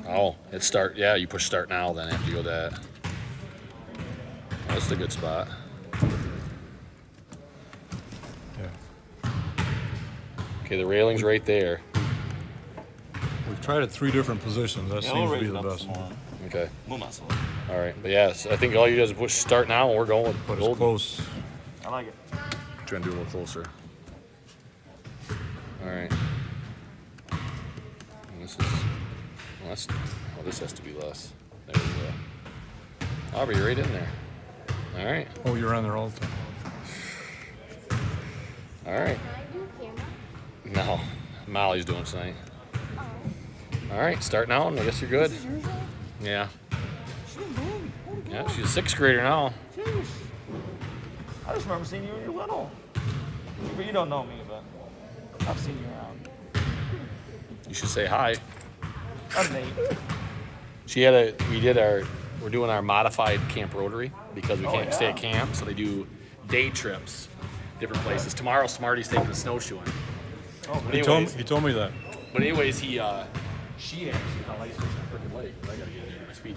Oh, it's start. Yeah, you push start now, then after you go that. That's a good spot. Yeah. Okay, the railing's right there. We've tried it 3 different positions. That seems to be the best one. Okay. We'll mess with it. All right, but yeah, I think all you do is push start now, and we're going. But it's close. I like it. Trying to do a little closer. All right. And this is. Well, this has to be less. There we go. Aubrey, you're right in there. All right. Oh, you're on there all the time. All right. No, Molly's doing tonight. All right, start now, and I guess you're good. Yeah. Yeah, she's a 6th grader now. I just remember seeing you when you were little. But you don't know me, but I've seen you around. You should say hi. I'm Nate. We're doing our modified camp rotary because we can't stay at camp, so they do day trips, different places. Tomorrow, Smarty's taking a snowshoeing. Oh, He told me that. But anyways, she actually got licensed in Crooked Lake. I gotta get it in my speech.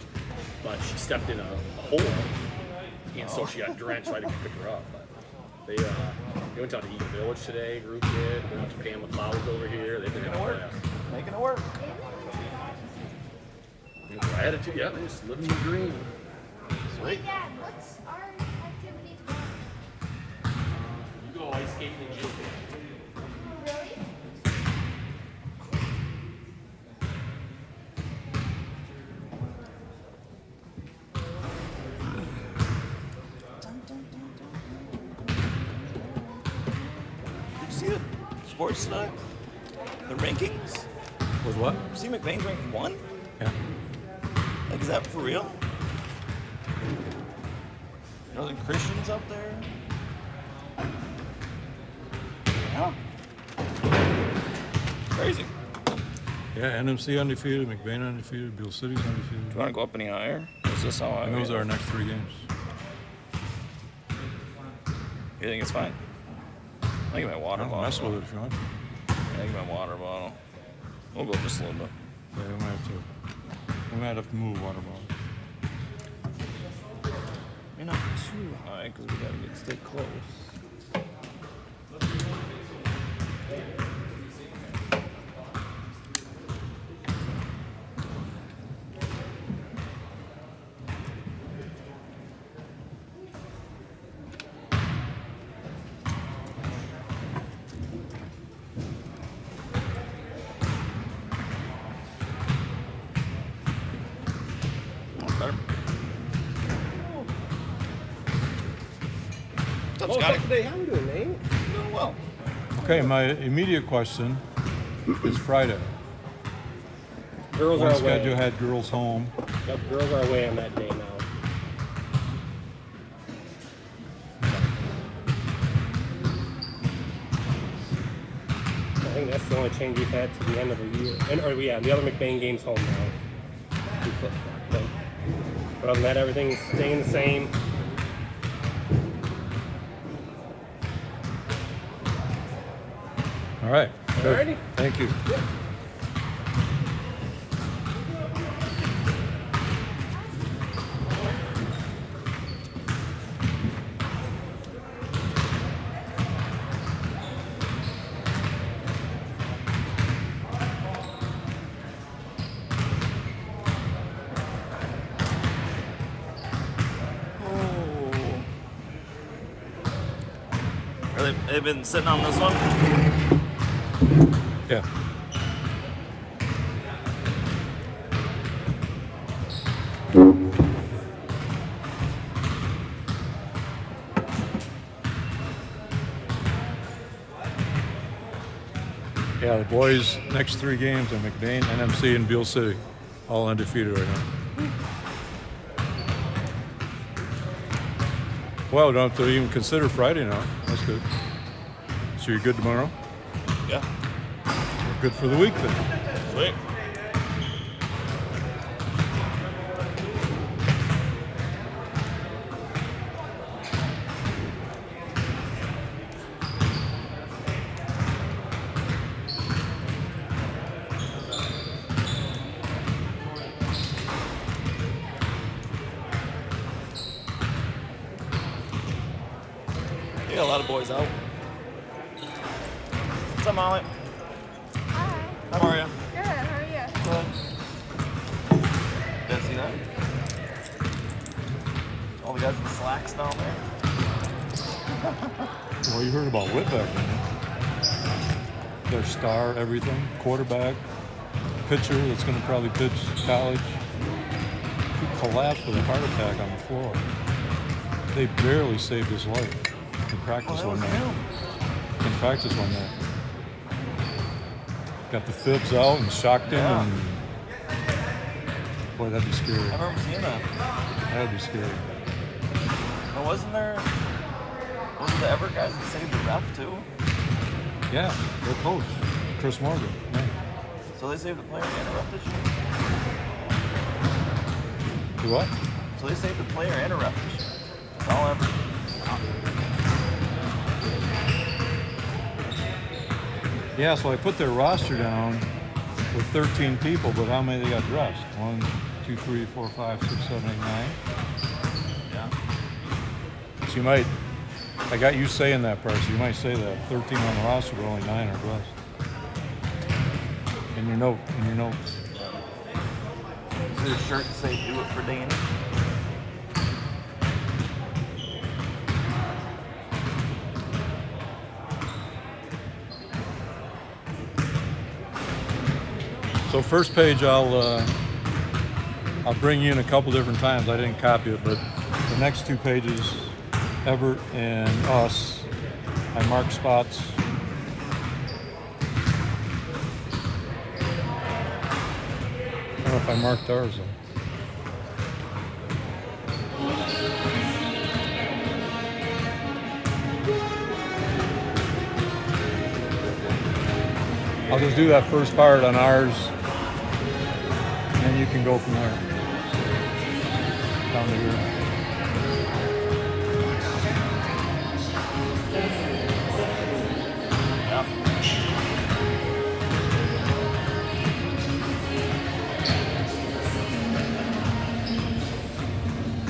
But she stepped in a hole, and so she got drenched, so I didn't pick her up. But they went down to Eaton Village today, group did. They went to Pam McLeod's over here. They've been having a blast. Making it work. I had it too, yeah, they just living the dream. Sweet. Dad, what's our activity tomorrow? You go ice skating in June. Really? Did you see the sports tonight? The rankings? With what? Did you see McBain's ranked 1? Yeah. Like, is that for real? Northern Christians up there? Yeah. Crazy. Yeah, NMC undefeated, McBain undefeated, Beale City's undefeated. Do you want to go up any higher? Is this how I And those are our next 3 games. You think it's fine? I'll get my water I'll bottle. mess with it if you want. Yeah, I'll get my water bottle. We'll go just a little bit. Yeah, we might have to move water bottle. You're not too high because we gotta stay close. Better. What's up, Scotty? Today, how you doing, Nate? Doing well. Okay, my immediate question is Friday. Girls One are schedule away. had girls home. Yep, girls are away on that day now. I think that's the only change we've had to the end of the year. The other McBain game's home now. We flip-flop, but other than that, everything's staying the same. All right. Good. Alrighty. Thank you. They've been sitting on this one. Yeah. Yeah, the boys' next 3 games are McBain, NMC, and Beale City. All undefeated right now. Well, don't have to even consider Friday now. That's good. So you're good tomorrow? Yeah. You're good for the week then. Sweet. got a lot of boys out. What's up, Molly? Hi. How are you? Good. How are you? Good. Did I see that? All the guys in slacks down there. Well, you heard about Whitbeck, didn't you? Their star, everything, quarterback, pitcher that's going to probably pitch college. He collapsed with a heart attack on the floor. They barely saved his life in practice one night. In practice one night. Got the fibs out and shocked him, Yeah. and boy, that'd be scary. I remember seeing that. That'd be scary. And wasn't the Everett guys that saved the ref too? Yeah, their coach, Chris Morgan. Yeah. So they saved the player and a ref this year? Do what? So they saved the player and a ref this year. That's all ever. Yeah, so I put their roster down with 13 people, but how many they got dressed? 1, 2, 3, 4, 5, 6, 7, 8, 9. Yeah. So you might, I got you saying that part, so you might say that 13 on the roster, but only 9 are dressed. In your notes. Is there a shirt that say "Do it for Danny"? So first page, I'll bring you in a couple different times. I didn't copy it, but the next 2 pages, Everett and us, I mark spots. I don't know if I marked ours though. I'll just do that first part on ours, and then you can go from there. Down to here. Yep.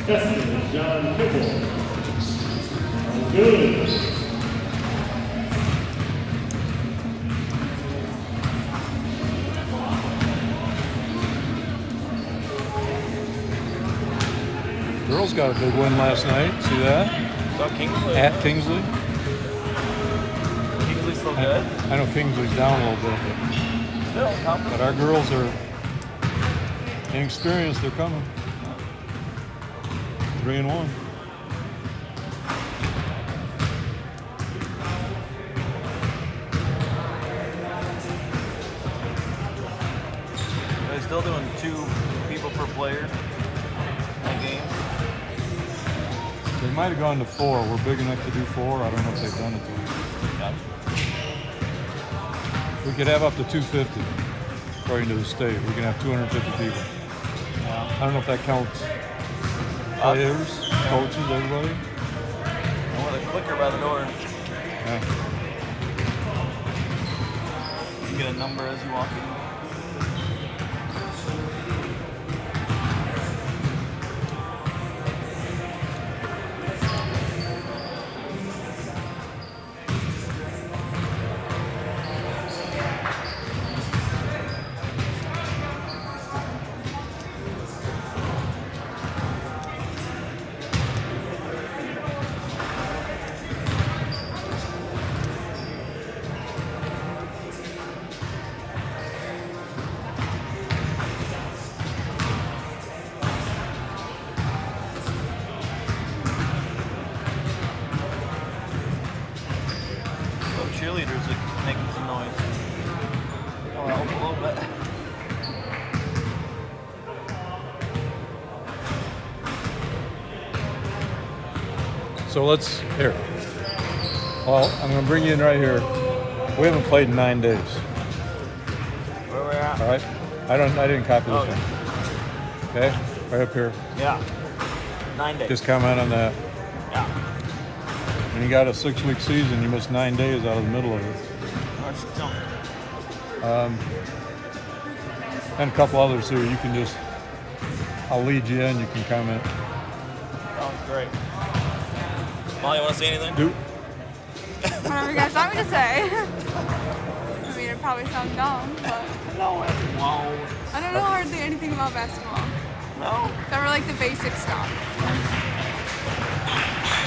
Testing, John Kibble. Good. Girls got a big win last night. See that? So Kingsley. At Kingsley. Kingsley's still good. I know Kingsley's down a little bit, Still confident. but our girls are inexperienced. They're coming. 3-1. Are they still doing 2 people per player in a game? They might have gone to 4. We're big enough to do 4. I don't know if they've done it to us. Gotcha. We could have up to 250, according to the state. We can have 250 people. Yeah. I don't know if that counts players, coaches, everybody. And with a clicker by the door, Yeah. you get a number as you walk in. Cheerleaders are making some noise. Oh, help a little bit. So let's, here. Well, I'm going to bring you in right here. We haven't played in 9 days. Where we're at? All right? I didn't copy this Okay. one. Okay? Right up here. Yeah. 9 days. Just comment on that. Yeah. When you got a 6-week season, you missed 9 days out of the middle of it. Let's jump. And a couple others here. You can just, I'll lead you in. You can comment. Oh, great. Molly, you want to say anything? Whatever you guys want me to say. I mean, it probably sounds dumb, but No, it won't. I don't know hardly anything about basketball. No. Except for like the basic stuff.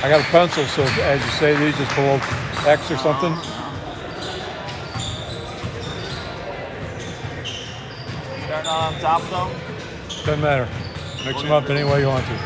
I got a pencil, so as you say these, just pull X or something. Starting on top though. Doesn't matter. Mix them up any way you want to.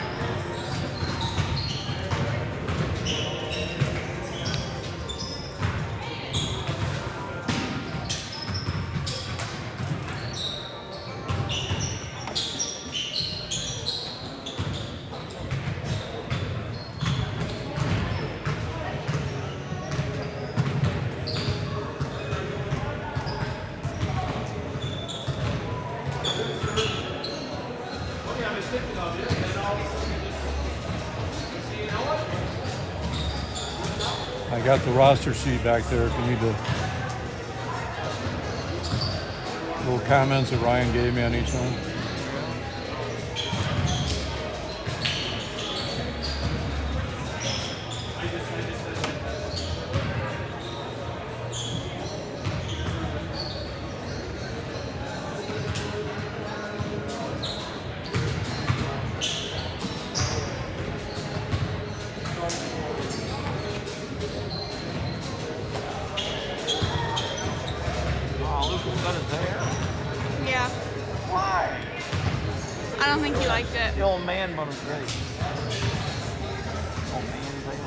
I got the roster sheet back there if you need to. Little comments that Ryan gave me on each one. Oh, Lucas got his hair. Yeah. Why? I don't think he liked it. The old man bun was great. Old man thing.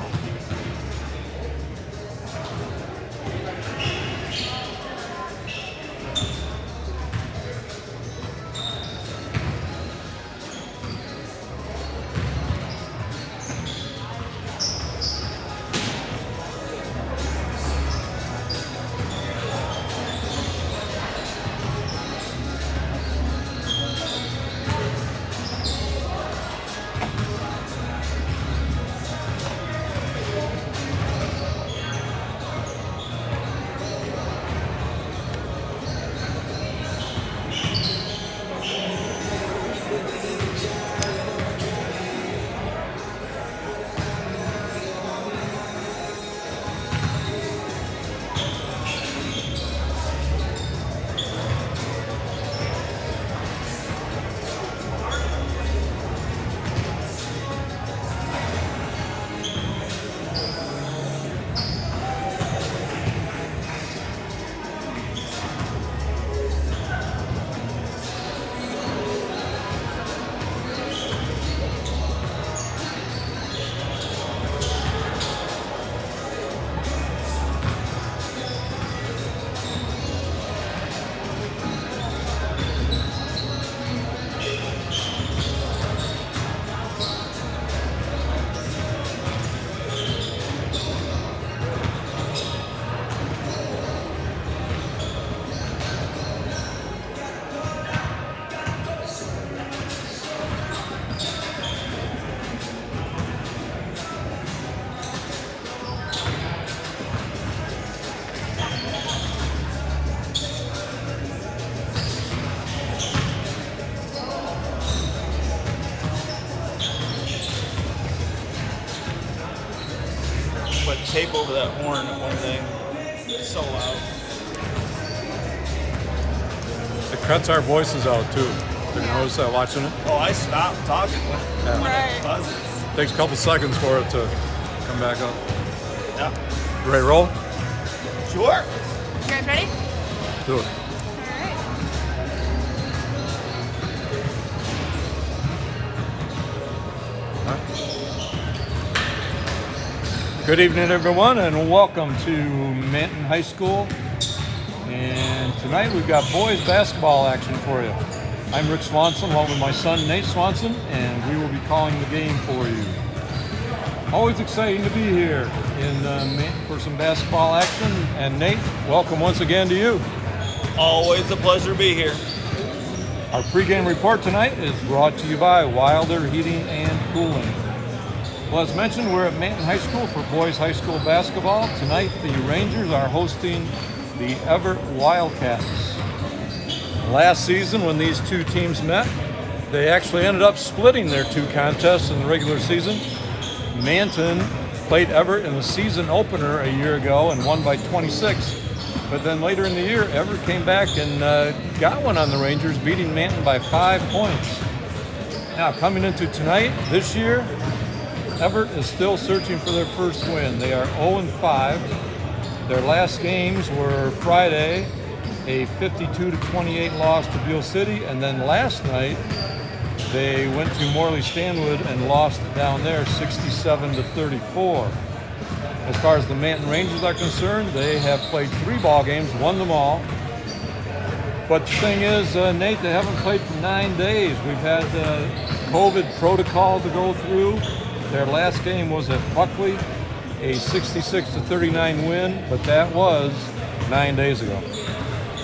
Put tape over that horn at one thing. It's so loud. It cuts our voices out too. Did you notice that watching it? Oh, I stopped talking when Right. it buzzes. Takes a couple seconds for it to come back up. Yeah. You ready to roll? Sure. You guys ready? Do it. Alright. Good evening, everyone, and welcome to Manton High School. And tonight we've got boys basketball action for you. I'm Rick Swanson, along with my son Nate Swanson, and we will be calling the game for you. Always exciting to be here in Manton for some basketball action. And Nate, welcome once again to you. Always a pleasure to be here. Our pregame report tonight is brought to you by Wilder Heating and Cooling. Well, as mentioned, we're at Manton High School for boys high school basketball. Tonight, the Rangers are hosting the Everett Wildcats. Last season, when these two teams met, they actually ended up splitting their two contests in the regular season. Manton played Everett in the season opener a year ago and won by 26. But then later in the year, Everett came back and got one on the Rangers, beating Manton by 5 points. Now, coming into tonight, this year, Everett is still searching for their first win. They are 0-5. Their last games were Friday, a 52-28 loss to Beale City, and then last night they went to Morley Stanwood and lost down there 67-34. As far as the Manton Rangers are concerned, they have played 3 ball games, won them all. But the thing is, Nate, they haven't played for 9 days. We've had COVID protocol to go through. Their last game was at Buckley, a 66-39 win, but that was 9 days ago.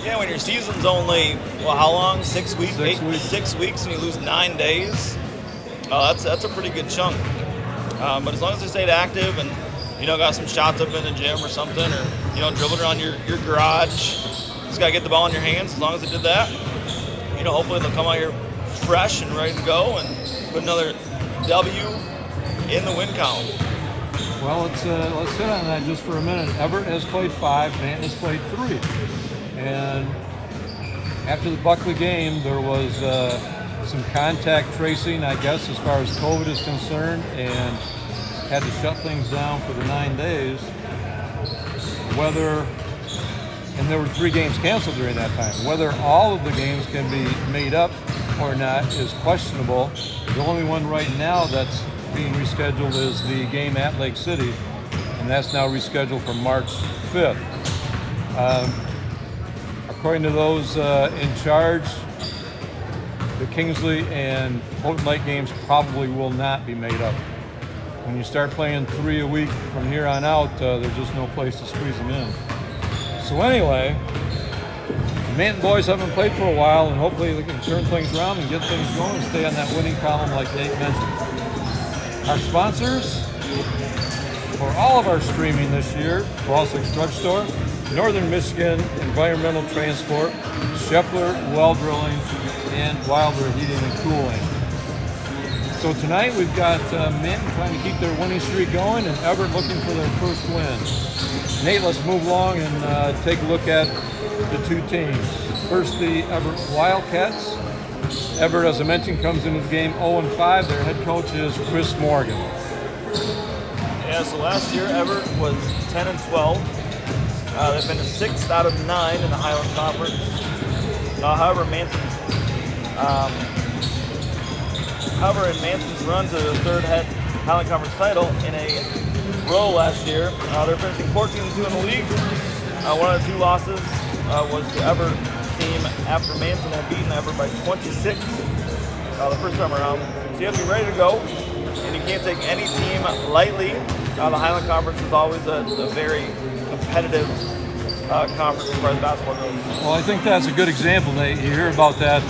Yeah, when your season's only, well, how long? 6 weeks? 6 weeks. 6 weeks and you lose 9 days? That's a pretty good chunk. But as long as they stayed active and, got some shots up in the gym or something, or, dribbled around your garage, just got to get the ball in your hands. As long as they did that, hopefully they'll come out here fresh and ready to go and put another W in the win column. Well, let's hit on that just for a minute. Everett has played 5, Manton has played 3. And after the Buckley game, there was some contact tracing, I guess, as far as COVID is concerned, and had to shut things down for the 9 days. And there were 3 games canceled during that time. Whether all of the games can be made up or not is questionable. The only one right now that's being rescheduled is the game at Lake City, and that's now rescheduled for March 5th. According to those in charge, the Kingsley and Houghton Lake games probably will not be made up. When you start playing 3 a week from here on out, there's just no place to squeeze them in. So anyway, the Manton boys haven't played for a while, and hopefully they can turn things around and get things going and stay on that winning column like Nate mentioned. Our sponsors for all of our streaming this year: Bostik's Drugstore, Northern Michigan Environmental Transport, Shepler Well Drilling, and Wilder Heating and Cooling. So tonight we've got Manton trying to keep their winning streak going and Everett looking for their first win. Nate, let's move along and take a look at the 2 teams. First, the Everett Wildcats. Everett, as I mentioned, comes into the game 0-5. Their head coach is Chris Morgan. Yeah, so last year Everett was 10-12. They've been 6th out of 9 in the Highland Conference. However, in Manton's run to the 3rd Highland Conference title in a row last year, they're finishing 14-2 in the league. One of the 2 losses was the Everett team after Manton had beaten Everett by 26 the first time around. So you have to be ready to go, and you can't take any team lightly. The Highland Conference is always a very competitive conference as far as basketball goes. Well, I think that's a good example, Nate. You hear about that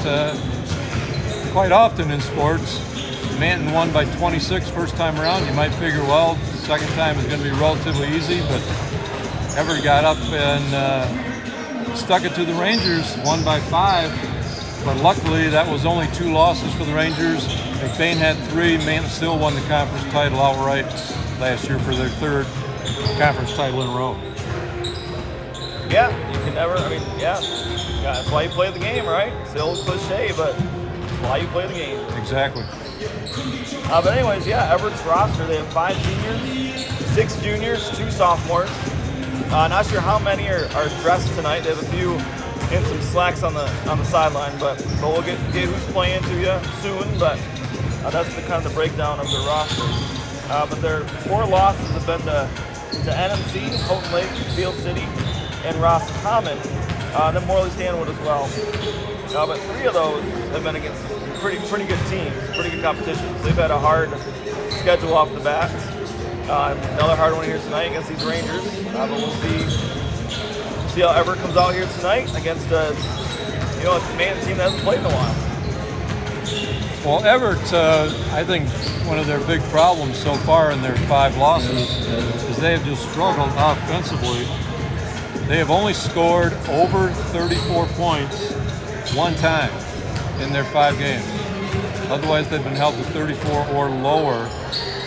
quite often in sports. Manton won by 26 first time around. You might figure, well, the second time is going to be relatively easy, but Everett got up and stuck it to the Rangers, won by 5. But luckily, that was only 2 losses for the Rangers. McBain had 3. Manton still won the conference title outright last year for their 3rd conference title in a row. Yeah, you can never, that's why you play the game, right? It's the old cliche, but it's why you play the game. Exactly. But anyways, Everett's roster, they have 5 seniors, 6 juniors, 2 sophomores. Not sure how many are dressed tonight. They have a few in some slacks on the sideline, but we'll get who's playing to you soon. But that's the kind of the breakdown of their roster. But their 4 losses have been to NMC, Houghton Lake, Beale City, and Ross Common, then Morley Stanwood as well. But 3 of those have been against pretty good teams, pretty good competition. So they've had a hard schedule off the bat. Another hard one here tonight against these Rangers. But we'll see how Everett comes out here tonight against a Manton team that hasn't played in a while. Well, Everett, I think one of their big problems so far in their 5 losses is they have just struggled offensively. They have only scored over 34 points 1 time in their 5 games. Otherwise, they've been held to 34 or lower.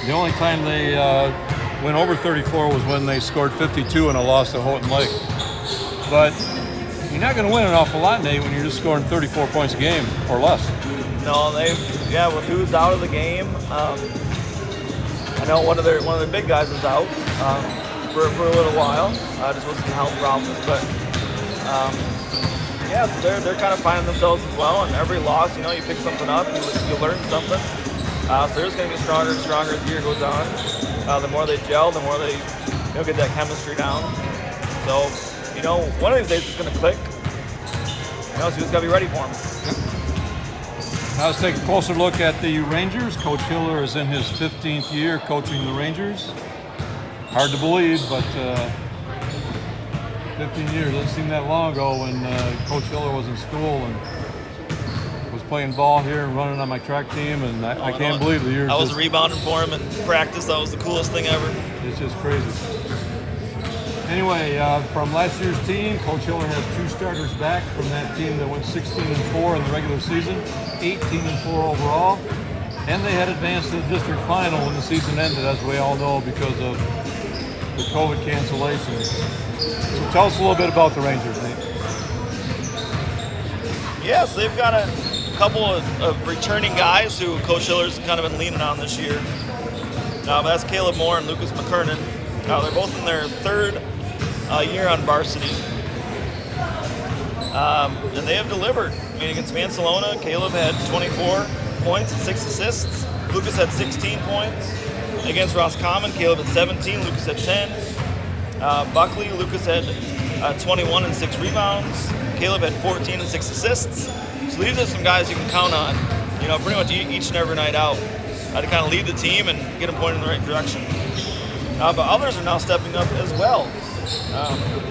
The only time they went over 34 was when they scored 52 in a loss to Houghton Lake. But you're not going to win an awful lot, Nate, when you're just scoring 34 points a game or less. No, with who's out of the game. I know one of their big guys is out for a little while, just with some health problems. But so they're kind of finding themselves as well. And every loss, you pick something up, you learn something. So they're just going to get stronger and stronger as the year goes on. The more they gel, the more they get that chemistry down. So, one of these days it's going to click. So you just got to be ready for them. Now let's take a closer look at the Rangers. Coach Hiller is in his 15th year coaching the Rangers. Hard to believe, but 15 years doesn't seem that long ago when Coach Hiller was in school and was playing ball here and running on my track team, and I can't believe the years. I was rebounding for him in practice. That was the coolest thing ever. It's just crazy. Anyway, from last year's team, Coach Hiller has 2 starters back from that team that went 16-4 in the regular season, 18-4 overall, and they had advanced to the district final when the season ended, as we all know, because of the COVID cancellations. So tell us a little bit about the Rangers, Nate. Yes, they've got a couple of returning guys who Coach Hiller's kind of been leaning on this year. But that's Caleb Moore and Lucas Mckernan. They're both in their 3rd year on varsity. And they have delivered. Against Mansalona, Caleb had 24 points and 6 assists. Lucas had 16 points. Against Roscommon, Caleb had 17, Lucas had 10. Buckley, Lucas had 21 and 6 rebounds. Caleb had 14 and 6 assists. So these are some guys you can count on, pretty much each and every night out to kind of lead the team and get them pointed in the right direction. But others are now stepping up as well.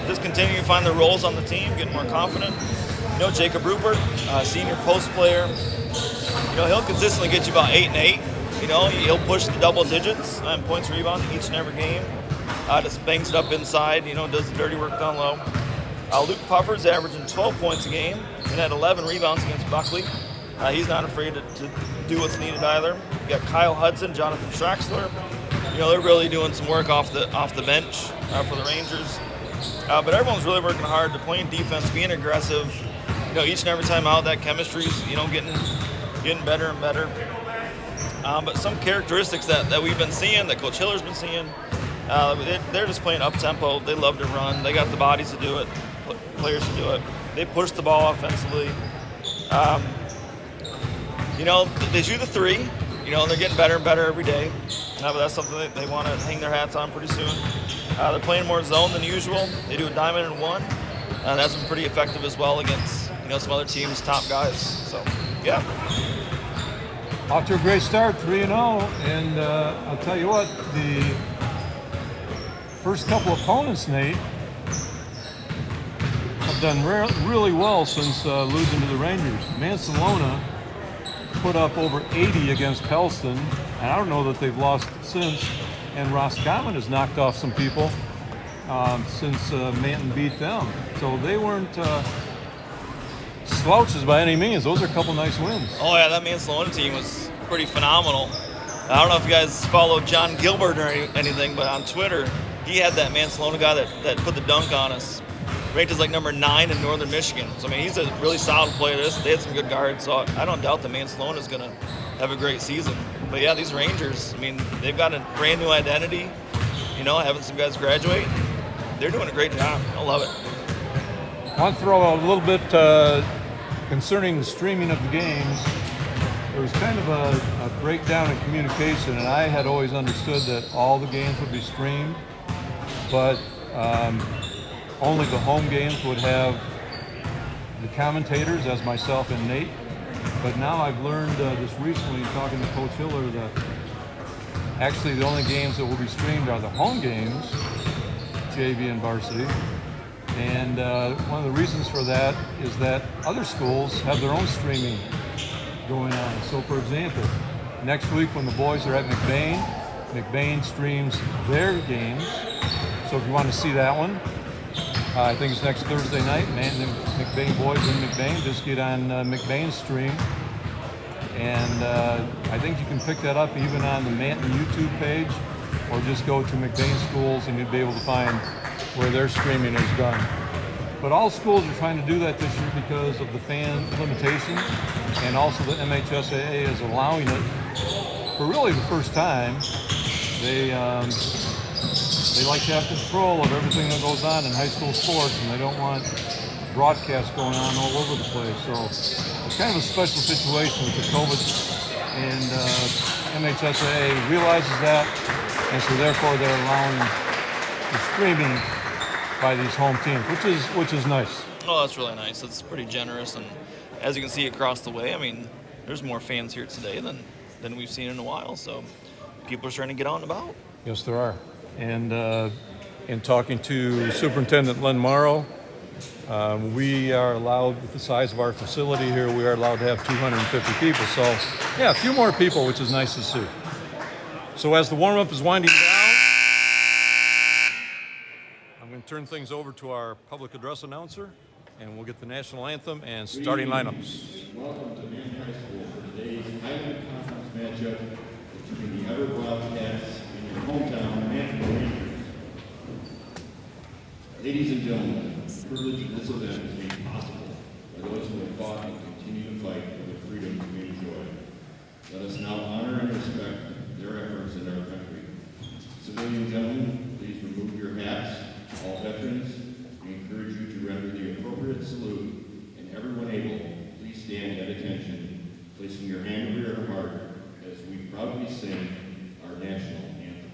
Just continuing to find their roles on the team, getting more confident. Jacob Rupert, senior post player, he'll consistently get you about 8 and 8. He'll push the double digits on points, rebounds each and every game. Just bangs it up inside, does the dirty work down low. Luke Puffer's averaging 12 points a game and had 11 rebounds against Buckley. He's not afraid to do what's needed either. You got Kyle Hudson, Jonathan Straxler. They're really doing some work off the bench for the Rangers. But everyone's really working hard. They're playing defense, being aggressive. Each and every time out, that chemistry's getting better and better. But some characteristics that we've been seeing, that Coach Hiller's been seeing, they're just playing up tempo. They love to run. They got the bodies to do it. Players to do it. They push the ball offensively. They shoot the 3. And they're getting better and better every day. But that's something that they want to hang their hats on pretty soon. They're playing more zone than usual. They do a diamond and 1. And that's been pretty effective as well against some other teams' top guys. So, yeah. Off to a great start, 3-0. And I'll tell you what, the first couple opponents, Nate, have done really well since losing to the Rangers. Mansalona put up over 80 against Pellston, and I don't know that they've lost since. And Roscommon has knocked off some people since Manton beat them. So they weren't slouches by any means. Those are a couple nice wins. Oh yeah, that Mansalona team was pretty phenomenal. I don't know if you guys follow John Gilbert or anything, but on Twitter, he had that Mansalona guy that put the dunk on us. Ranked as like number 9 in Northern Michigan. So, he's a really solid player. They had some good guards, so I don't doubt that Mansalona is going to have a great season. But, yeah, these Rangers, they've got a brand new identity, having some guys graduate. They're doing a great job. I love it. I want to throw a little bit concerning the streaming of the games. There was kind of a breakdown in communication, and I had always understood that all the games would be streamed, but only the home games would have the commentators, as myself and Nate. But now I've learned just recently, talking to Coach Hiller, that actually the only games that will be streamed are the home games, JV and varsity. And one of the reasons for that is that other schools have their own streaming going on. So, for example, next week when the boys are at McBain streams their games. So if you want to see that one, I think it's next Thursday night. Manton and McBain boys in McBain, just get on McBain's stream. And I think you can pick that up even on the Manton YouTube page. or just go to McBain schools and you'd be able to find where their streaming is done. But all schools are trying to do that this year because of the fan limitation, and also the MHSAA is allowing it for really the first time. They like to have control of everything that goes on in high school sports, and they don't want broadcasts going on all over the place. So it's kind of a special situation with the COVID, and MHSAA realizes that, and so therefore they're allowing the streaming by these home teams, which is nice. Oh, that's really nice. It's pretty generous, and as you can see across the way, I mean, there's more fans here today than we've seen in a while. So people are starting to get out and about. Yes, there are. And in talking to Superintendent Len Morrow, we are allowed, with the size of our facility here, we are allowed to have 250 people. So, yeah, a few more people, which is nice to see. So as the warm-up is winding down, I'm going to turn things over to our public address announcer, and we'll get the national anthem and starting lineups. Welcome to Manton High School for today's Highland Conference matchup between the Ever Wildcats and your hometown Manton Rangers. Ladies and gentlemen, the privilege of this event is made possible by those who have fought and continue to fight for the freedoms we enjoy. Let us now honor and respect their efforts in our country. Civilian gentlemen, please remove your hats. All veterans, we encourage you to render the appropriate salute, and everyone able, please stand at attention, placing your hand over your heart as we proudly sing our national anthem.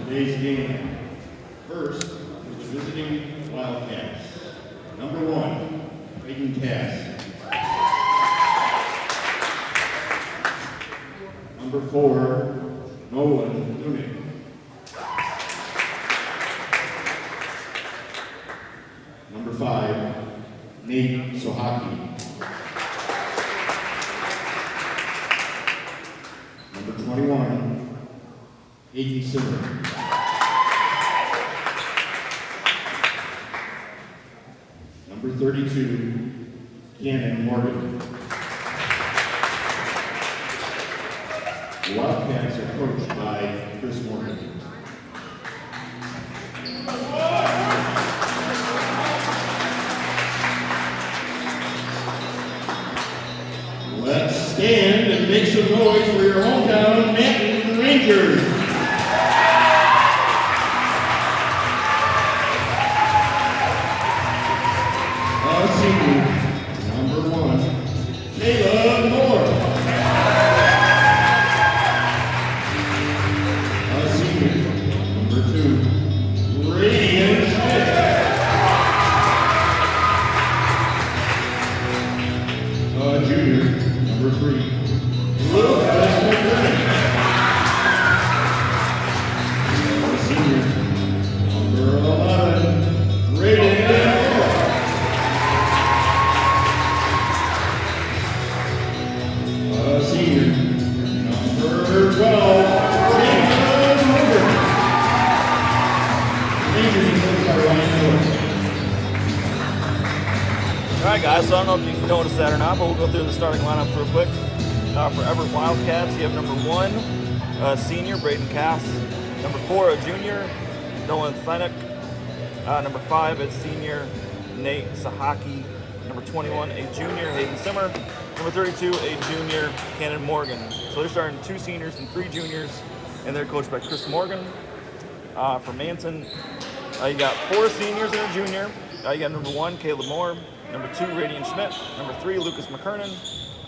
Today's game. First, for the visiting Wildcats. Number 1, Reagan Cass. Number 4, Nolan Lunick. Number 5, Nate Sohaki. Number 21, Hayden Simmer. Number 32, Cannon Morgan. The Wildcats are coached by Chris Morgan. Let's stand and make some noise for your hometown Manton Rangers. Number 1, Caleb Moore. A senior. Number 2, Radian Schmidt. A junior. Number 3, Lucas Mckernan. senior, number 12, Rupert. Rangers is coached by Ryan Miller. All right, guys, so I don't know if you noticed that or not, but we'll go through the starting lineup real quick. For Everett Wildcats, you have number 1, senior, Braden Cass. Number 4, a junior, Nolan Thynek. Number 5, a senior, Nate Sahaki. Number 21, a junior, Hayden Simmer. Number 32, a junior, Cannon Morgan. So they're starting 2 seniors and 3 juniors, and they're coached by Chris Morgan. For Manton, you got 4 seniors and a junior. You got number 1, Caleb Moore. Number 2, Radian Schmidt. Number 3, Lucas Mckernan.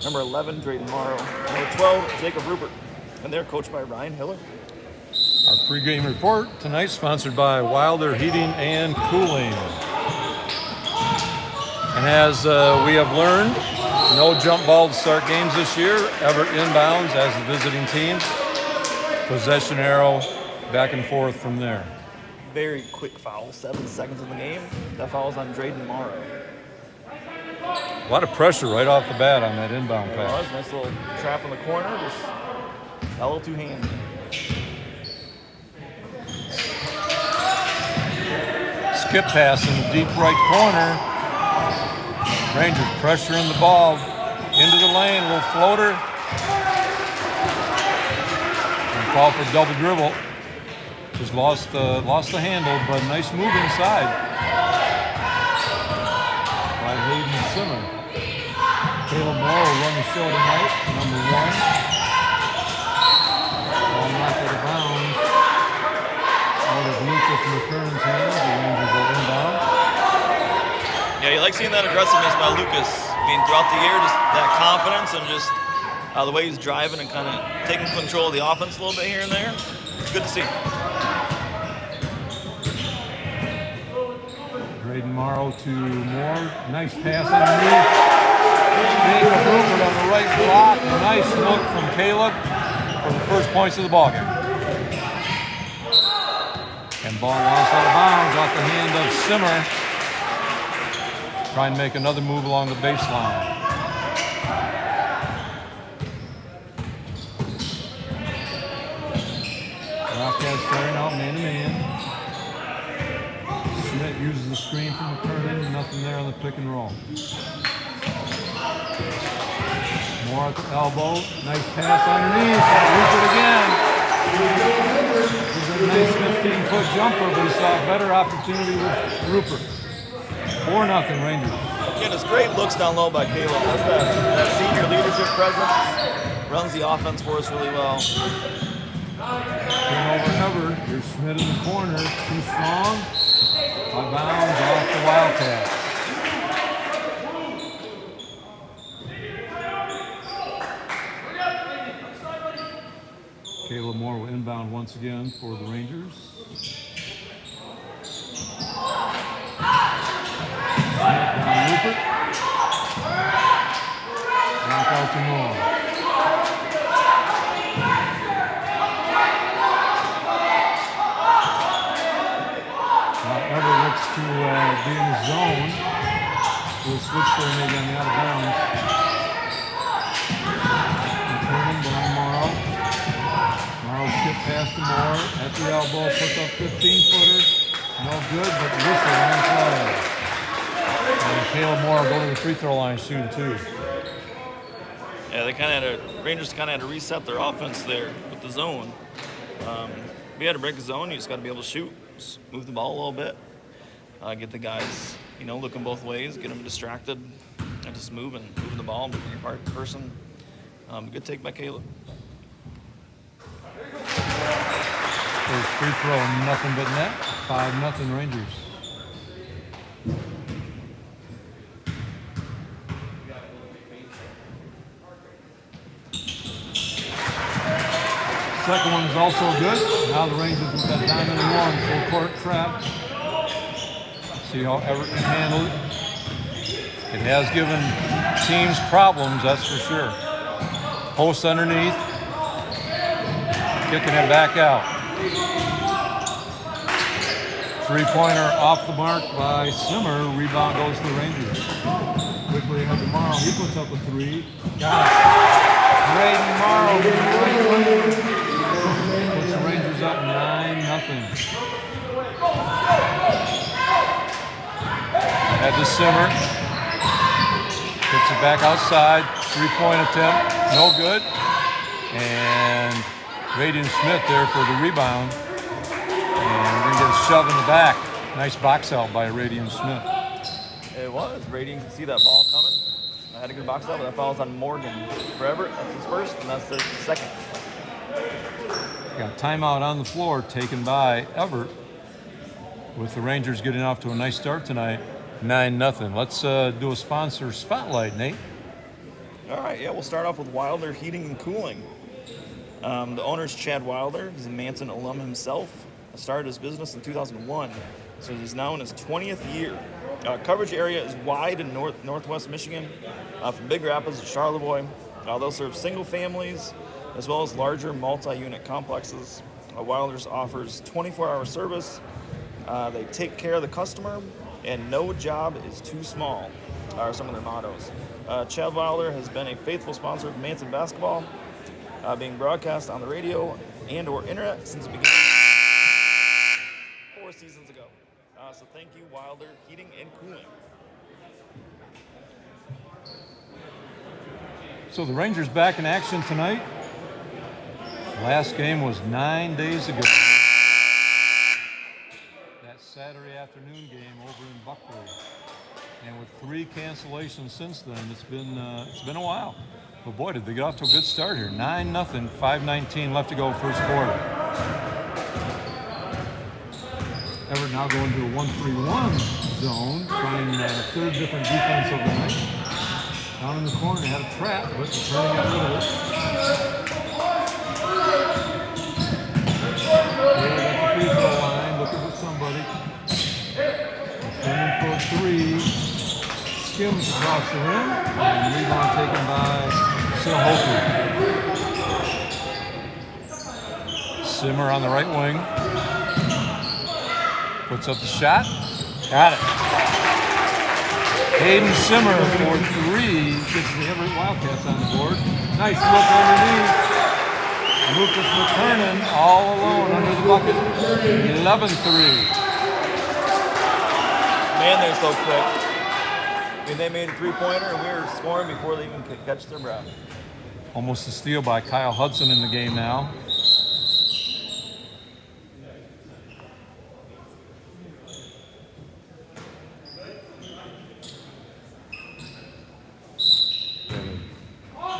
Number 11, Drayden Morrow. Number 12, Jacob Rupert. And they're coached by Ryan Hiller. Our pregame report tonight sponsored by Wilder Heating and Cooling. And as we have learned, no jump ball to start games this year. Everett inbounds as the visiting team. Possession arrow back and forth from there. Very quick foul, 7 seconds in the game. That foul's on Drayden Morrow. A lot of pressure right off the bat on that inbound There pass. was nice little trap in the corner, just a little too handy. Skip pass in the deep right corner. Rangers pressuring the ball into the lane, a little floater. And call for double dribble. Just lost the handle, but nice move inside by Hayden Simmer. Caleb Moore will run the show tonight, number 1. Ball knocked out of bounds. Out of Lucas Mckernan's hands, the Rangers will inbound. Yeah, you like seeing that aggressiveness by Lucas. I mean, throughout the year, just that confidence and just the way he's driving and kind of taking control of the offense a little bit here and there. It's good to see. Drayden Morrow to Moore. Nice pass underneath. Jacob Rupert on the right block. Nice look from Caleb for the first points of the ball game. And ball lost out of bounds off the hand of Simmer. Trying to make another move along the baseline. Wildcats starting out man-to-man. Schmidt uses the screen from Mckernan. Nothing there on the pick and roll. Moore at the elbow. Nice pass underneath. Rupert again. This is a nice 15-foot jumper, but he saw a better opportunity with Rupert. 4-0 Rangers. Again, it's great looks down low by Caleb. That's that senior leadership presence. Runs the offense for us really well. Turnover covered. Here's Schmidt in the corner. Too strong. By bounds off the Wildcats. Caleb Moore will inbound once again for the Rangers. Down Rupert. Back out to Moore. Now Everett looks to be in the zone. We'll switch there maybe on the out of bounds. Returning by Morrow. Morrow skip past to Moore at the elbow, puts up 15-footer. No good, but whistle on the flag. And Caleb Moore will go to the free throw line soon too. Yeah, they kind of had Rangers kind of had to reset their offense there with the zone. If you had to break the zone, you just got to be able to shoot, just move the ball a little bit, get the guys, looking both ways, get them distracted, and just moving the ball, moving your person. Good take by Caleb. First free throw, nothing but net. 5-0 Rangers. Second one is also good. Now the Rangers with that diamond and one full court trap. See how Everett can handle it. It has given teams problems, that's for sure. Post underneath. Kicking it back out. Three-pointer off the mark by Simmer. Rebound goes to the Rangers. Quickly ahead tomorrow. He puts up a three. Got it. Drayden Simmer. Gets it back outside. 3-point attempt. No good. And Radian Smith there for the rebound. And we're going to get a shove in the back. Nice box out by Radian Smith. It was. Radian could see that ball coming. I had a good box out, but that foul's on Morgan. Forever, that's his first, and that's their second. Got timeout on the floor taken by Everett, with the Rangers getting off to a nice start tonight, 9-0. Let's do a sponsor spotlight, Nate. All right, yeah, we'll start off with Wilder Heating and Cooling. The owner's Chad Wilder. He's a Manton alum himself. Started his business in 2001, so he's now in his 20th year. Coverage area is wide in northwest Michigan, from Big Rapids to Charlevoix. They'll serve single families as well as larger multi-unit complexes. Wilder's offers 24-hour service. They take care of the customer, and no job is too small, are some of their mottos. Chad Wilder has been a faithful sponsor of Manton basketball, being broadcast on the radio and or internet since it began 4 seasons ago. So thank you, Wilder Heating and Cooling. So the Rangers back in action tonight. Last game was 9 days ago. That Saturday afternoon game over in Buckley. And with 3 cancellations since then, it's been a while. But boy, did they get off to a good start here. 9-0, 5:19 left to go first quarter. Everett now going to a 1-3-1 zone, trying a third different defense of the night. Down in the corner, they had a trap, but they're trying to get rid of it. They're at the free throw line, looking for somebody. Coming for 3. Skims across the rim, and the rebound taken by Silhoku. Simmer on the right wing. Puts up the shot. Got it. Hayden Simmer for 3. Gets the Everett Wildcats on the board. Nice look underneath. Rupert Mckernan all alone under the bucket. 11-3. Man, they're so quick. I mean, they made a 3-pointer, and we were scoring before they even could catch their breath. Almost a steal by Kyle Hudson in the game now.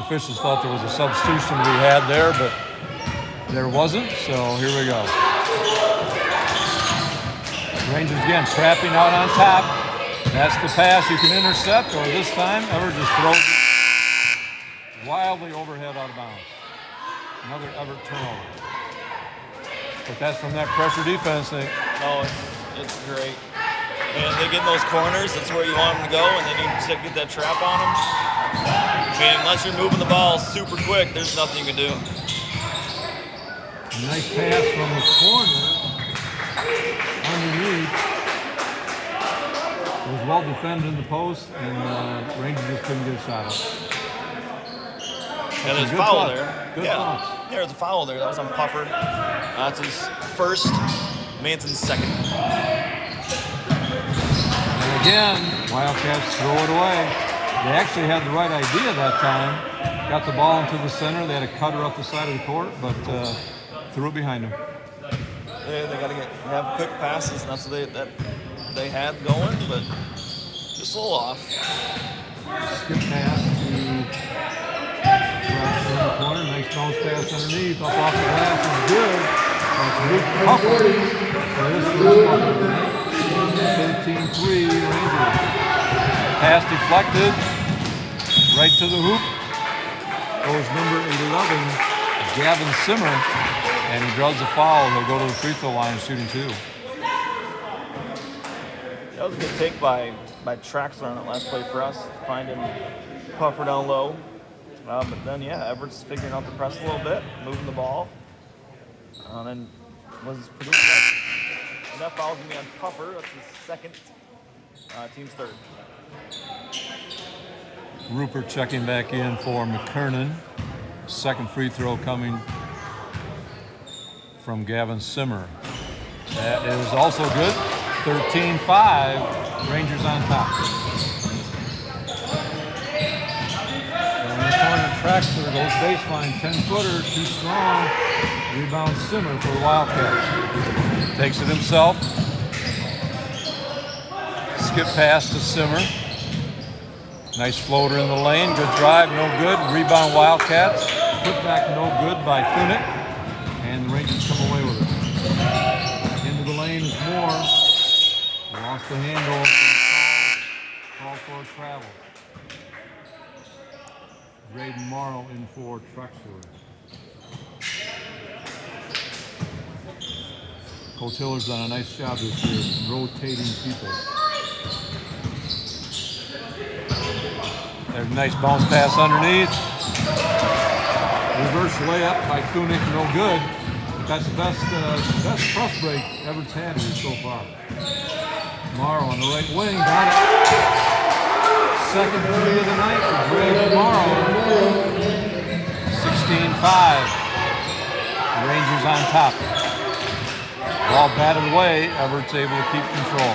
Officials thought there was a substitution we had there, but there wasn't, so here we go. Rangers again trapping out on top. That's the pass you can intercept, or this time Everett just throws it wildly overhead out of bounds. Another Everett turnover. But that's from that pressure defense thing. Oh, it's great. And they get in those corners, that's where you want them to go, and then you just get that trap on them. I mean, unless you're moving the ball super quick, there's nothing you can do. A nice pass from the corner underneath. It was well defended in the post, and Rangers just couldn't get a shot up. Yeah, there's a foul there. Yeah, there's a foul there. That was on Puffer. That's his first, Manson's second. And again, Wildcats throw it away. They actually had the right idea that time. Got the ball into the center. They had a cutter up the side of the court, but threw it behind them. They got to have quick passes, and that's what they had going, but just a little off. Skip pass to Drugstore in the corner. Nice bounce pass underneath, up off the glass, and good. That's Luke Puffer for his first bucket. 13-3 Rangers. Pass deflected, right to the hoop. Goes number 11, Gavin Simmer, and he draws the foul. He'll go to the free throw line shooting 2. That was a good take by Traxler on that last play for us, finding Puffer down low. But then, yeah, Everett's figuring out the press a little bit, moving the ball, and then was pretty good. And that foul's going to be on Puffer. That's his second, team's third. Rupert checking back in for Mckernan. Second free throw coming from Gavin Simmer. That is also good. 13-5, Rangers on top. Traxler goes baseline, 10-footer, too strong. Rebound Simmer for the Wildcats. Takes it himself. Skip pass to Simmer. Nice floater in the lane. Good drive, no good. Rebound Wildcats. Put back no good by Thunick. And the Rangers come away with it. Into the lane is Moore. Lost the handle. Call for a travel. Braden Morrow in for Drugstore. Coach Hiller's done a nice job this year rotating people. There's a nice bounce pass underneath. Reverse layup by Thunick, no good. That's the best press break Everett's had here so far. Morrow on the right wing, got it. Second three of the night for Braden Morrow. 16-5. Rangers on top. Ball batted away. Everett's able to keep control.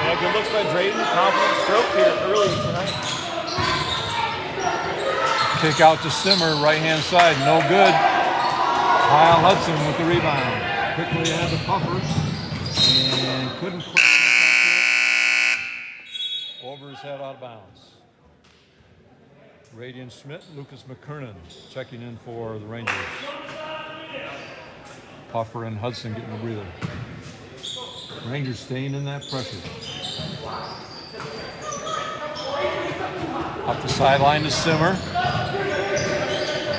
Yeah, good looks by Drayden. Confident stroke here early tonight. Kick out to Simmer, right-hand side, no good. Kyle Hudson with the rebound. Quickly ahead to Puffer. And couldn't quite over his head out of bounds. Radian Schmidt, Lucas Mckernan checking in for the Rangers. Puffer and Hudson getting a breather. Rangers staying in that pressure. Up the sideline to Simmer.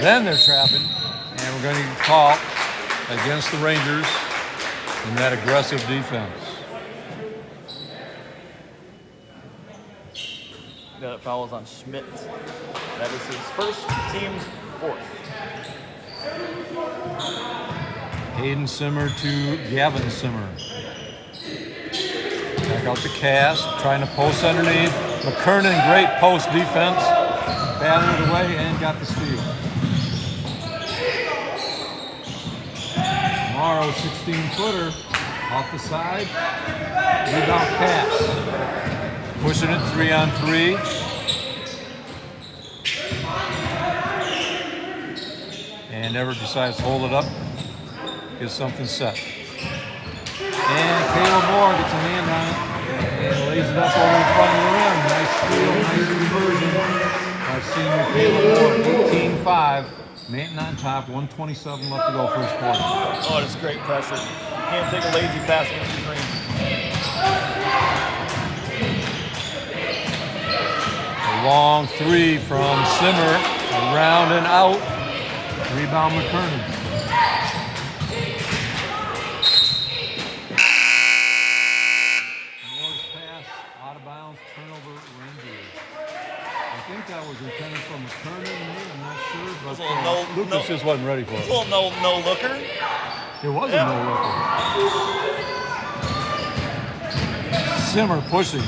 Then they're trapping, and we're going to get caught against the Rangers in that aggressive defense. That foul is on Schmidt. That is his first, team's fourth. Hayden Simmer to Gavin Simmer. Back out to Cass, trying to post underneath. Mckernan, great post defense. Batted it away and got the steal. Morrow, 16-footer, off the side. Rebound Cass. Pushing it 3-on-3. And Everett decides to hold it up. Get something set. And Caleb Moore gets a hand on it and lays it up over the front of the rim. Nice steal, nice conversion by senior Caleb Moore. 18-5. Manton on top, 1:27 left to go first quarter. Oh, that's great pressure. You can't take a lazy pass against the green. A long three from Simmer, around and out. Rebound Mckernan. I think that was intended for Mckernan, I'm not sure, but Lucas just wasn't ready for it. A little no-looker. It was a no-looker. Simmer pushing.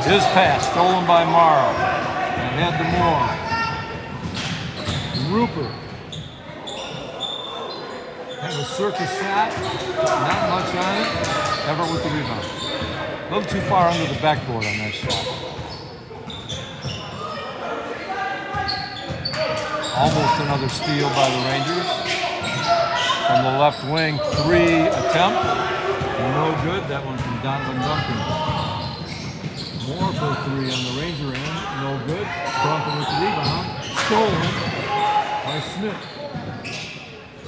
His pass stolen by Morrow. Ahead to Moore. Rupert. Have a circus shot. Not much on it. Everett with the rebound. A little too far under the backboard on that shot. Almost another steal by the Rangers. From the left wing, 3 attempt. No good. That one from Donovan Duncan. More for 3 on the Ranger end. No good. Duncan with the rebound. Stolen by Smith.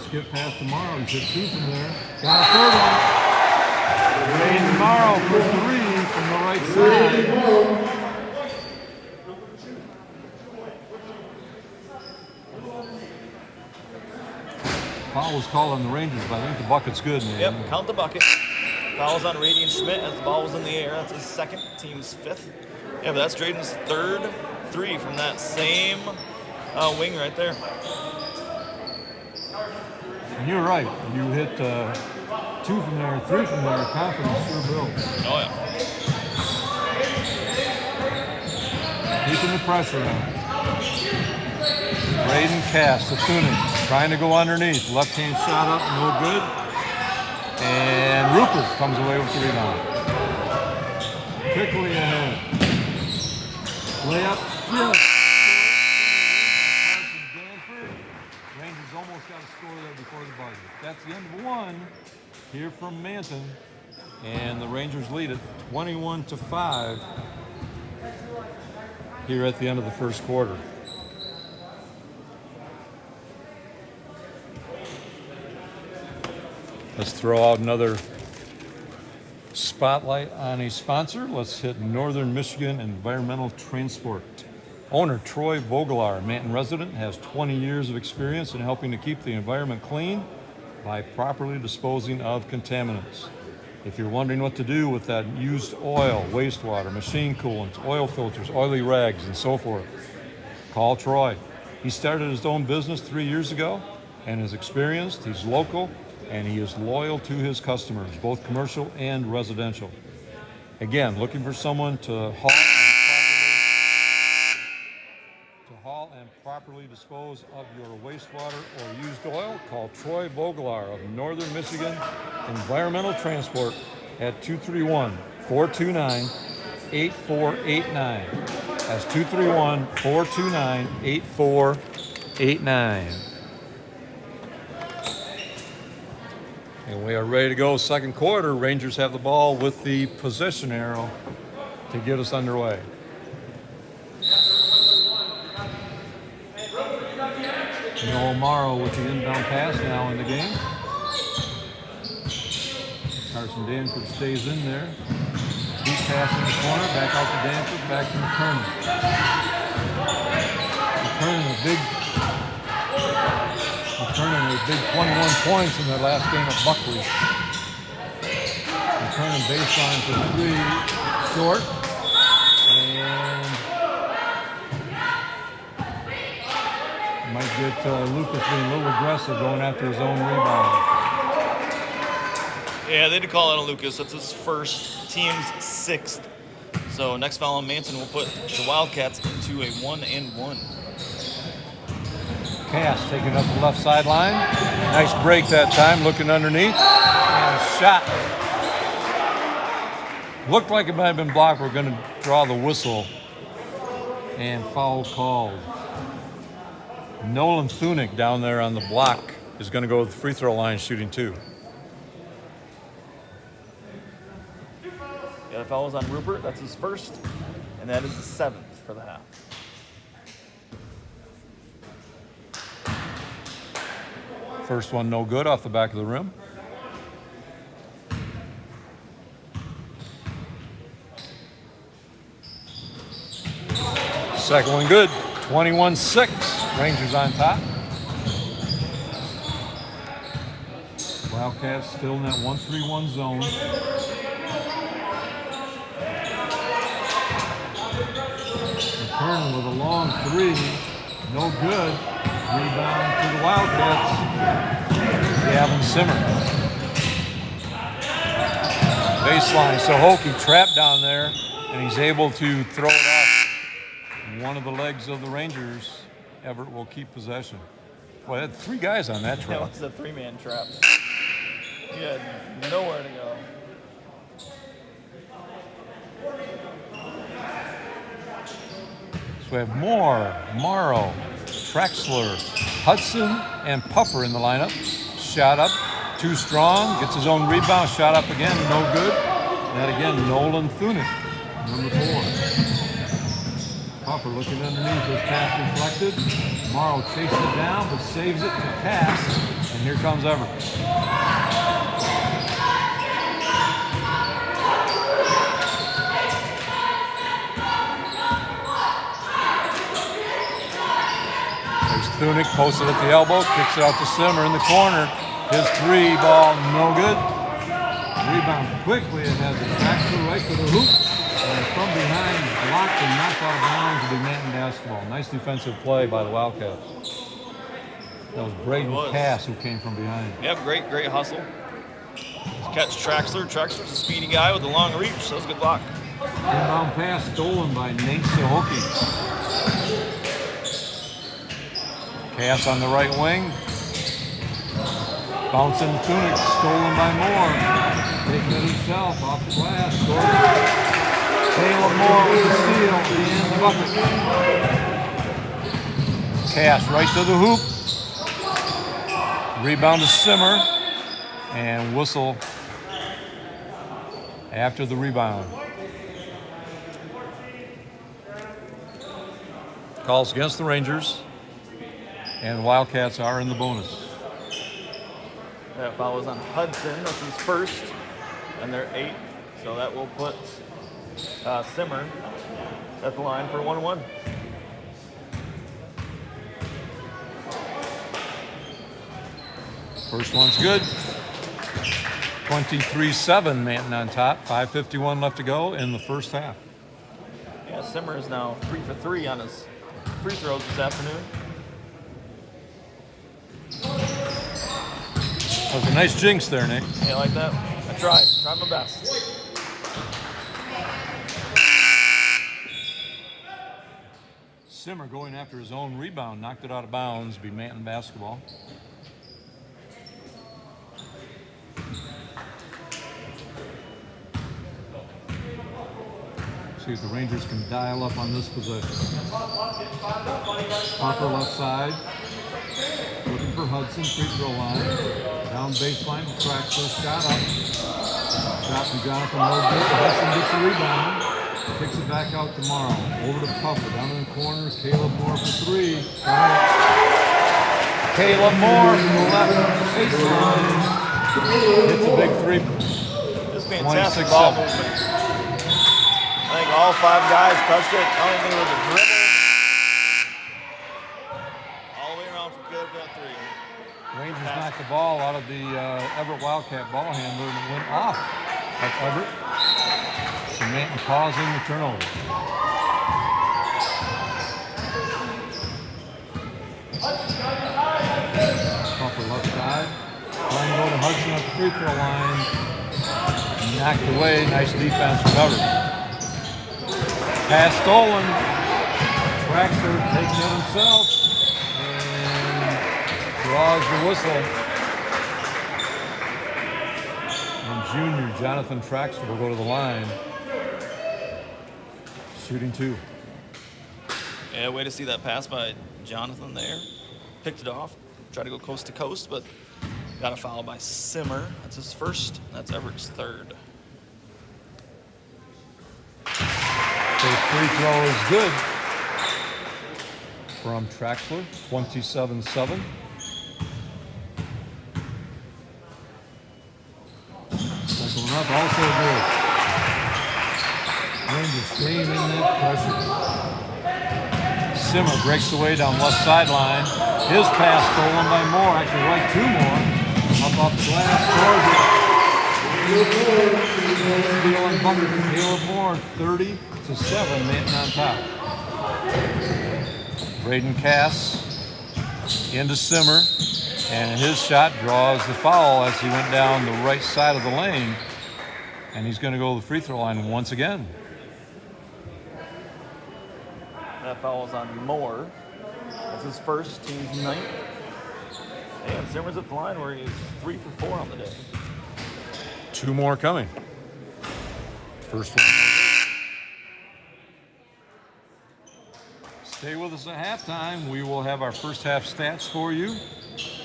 Skip past to Morrow. He's hit 2 from there. Got a third one. Braden Morrow for 3 from the right side. Foul was called on the Rangers, but I think the bucket's good, man. Yep, count the bucket. Foul's on Radian Schmidt as the ball was in the air. That's his second, team's 5th. Yeah, but that's Drayden's 3rd 3 from that same wing right there. And you're right. You hit 2 from there, 3 from there. Confidence sure builds. Oh, yeah. Keeping the pressure on. Braden Cass, the Thunick, trying to go underneath. Left-hand shot up, no good. And Rupert comes away with the rebound. Quickly ahead. Layup, good. almost got a score there before the buzzer. That's the end of one here from Manton. And the Rangers lead it 21-5 here at the end of the first quarter. Let's throw out another spotlight on a sponsor. Let's hit Northern Michigan Environmental Transport. Owner Troy Vogelaar, a Manton resident, has 20 years of experience in helping to keep the environment clean by properly disposing of contaminants. If you're wondering what to do with that used oil, wastewater, machine coolants, oil filters, oily rags, and so forth, call Troy. He started his own business 3 years ago and is experienced, he's local, and he is loyal to his customers, both commercial and residential. Again, looking for someone to haul and properly dispose of your wastewater or used oil, call Troy Vogelaar of Northern Michigan Environmental Transport at 231-429-8489. That's 231-429-8489. And we are ready to go. Second quarter. Rangers have the ball with the possession arrow to get us underway. Noel Morrow with the inbound pass now in the game. Carson Danford stays in there. Deep pass in the corner, back out to Danford, back to Mckernan. Mckernan with big 21 points in their last game at Buckley. Mckernan baseline for three, short. And might get Lucas being a little aggressive going after his own rebound. Yeah, they did call out on Lucas. That's his first, team's sixth. So next foul on Manton will put the Wildcats into a 1-and-1. Cass taking up the left sideline. Nice break that time, looking underneath. And a shot. Looked like it might have been blocked. We're going to draw the whistle. And foul called. Nolan Thunick down there on the block is going to go to the free throw line shooting two. Yeah, the foul is on Rupert. That's his first. And that is the seventh for the half. First one no good off the back of the rim. Second one good. 21-6. Rangers on top. Wildcats still in that 1-3-1 zone. Mckernan with a long three. No good. Rebound to the Wildcats. Gavin Zimmer. Baseline. So Hokie trapped down there, and he's able to throw it off one of the legs of the Rangers. Everett will keep possession. Well, had three guys on that trap. That was a three-man trap. He had nowhere to go. So we have Moore, Morrow, Traxler, Hudson, and Puffer in the lineup. Shot up, too strong, gets his own rebound, shot up again, no good. And that again, Nolan Thunick, number 4. Puffer looking underneath, his pass deflected. Morrow chases it down, but saves it to Cass. And here comes Everett. There's Thunick posted at the elbow, kicks it out to Simmer in the corner. His three ball, no good. Rebound quickly, it has a Traxler right to the hoop. And from behind, blocked and knocked out of bounds to be Manton basketball. Nice defensive play by the Wildcats. That was Braden Cass who came from behind. Yep, great hustle. Catch Traxler. Traxler's a speedy guy with a long reach, so that was a good block. Inbound pass stolen by Nate Sahoki. Cass on the right wing. Bouncing Thunick, stolen by Moore. Taking it himself off the glass. Caleb Moore with the steal and the bucket. Cass right to the hoop. Rebound to Simmer, and whistle after the rebound. Calls against the Rangers, and the Wildcats are in the bonus. That foul was on Hudson. That's his first, and they're 8th. So that will put Simmer at the line for 1-1. First one's good. 23-7, Manton on top. 5:51 left to go in the first half. Yeah, Simmer is now 3 for 3 on his free throws this afternoon. That was a nice jinx there, Nick. Yeah, like that. I tried my best. Simmer going after his own rebound, knocked it out of bounds, be Manton basketball. See if the Rangers can dial up on this possession. Upper left side. Looking for Hudson, free throw line. Down baseline, cracks their shot up. Shot from Jonathan no good. Hudson gets the rebound. Kicks it back out tomorrow. Over to Puffer, down in the corner. Caleb Moore for 3. Got it. Caleb Moore from the left baseline. Hits a big 3. Just fantastic ball movement. I think all 5 guys touched it. I don't think it was a dribble. All the way around for Caleb for that 3. Rangers knocked the ball out of the Everett Wildcat ball handler and it went off of Everett. So Manton causing the turnover. Puffer left side. Trying to go to Hudson at the free throw line. Knocked away. Nice defense from Everett. Pass stolen. Traxler taking it himself and draws the whistle. And junior Jonathan Traxler will go to the line. Shooting 2. Yeah, way to see that pass by Jonathan there. Picked it off. Tried to go coast to coast, but got a foul by Simmer. That's his first. That's Everett's 3rd. The free throw is good from Traxler, 27-7. Second one up, also good. Rangers staying in that pressure. Simmer breaks away down left sideline. His pass stolen by Moore, actually right to Moore. Up off the glass, scores it. Caleb Moore, 30-7, Manton on top. Braden Cass into Simmer, and his shot draws the foul as he went down the right side of the lane, and he's going to go to the free throw line once again. That foul is on Moore. That's his first, team's 9th. And Simmer's at the line where he's 3 for 4 on the day. 2 more coming. First one. Stay with us at halftime. We will have our first half stats for you.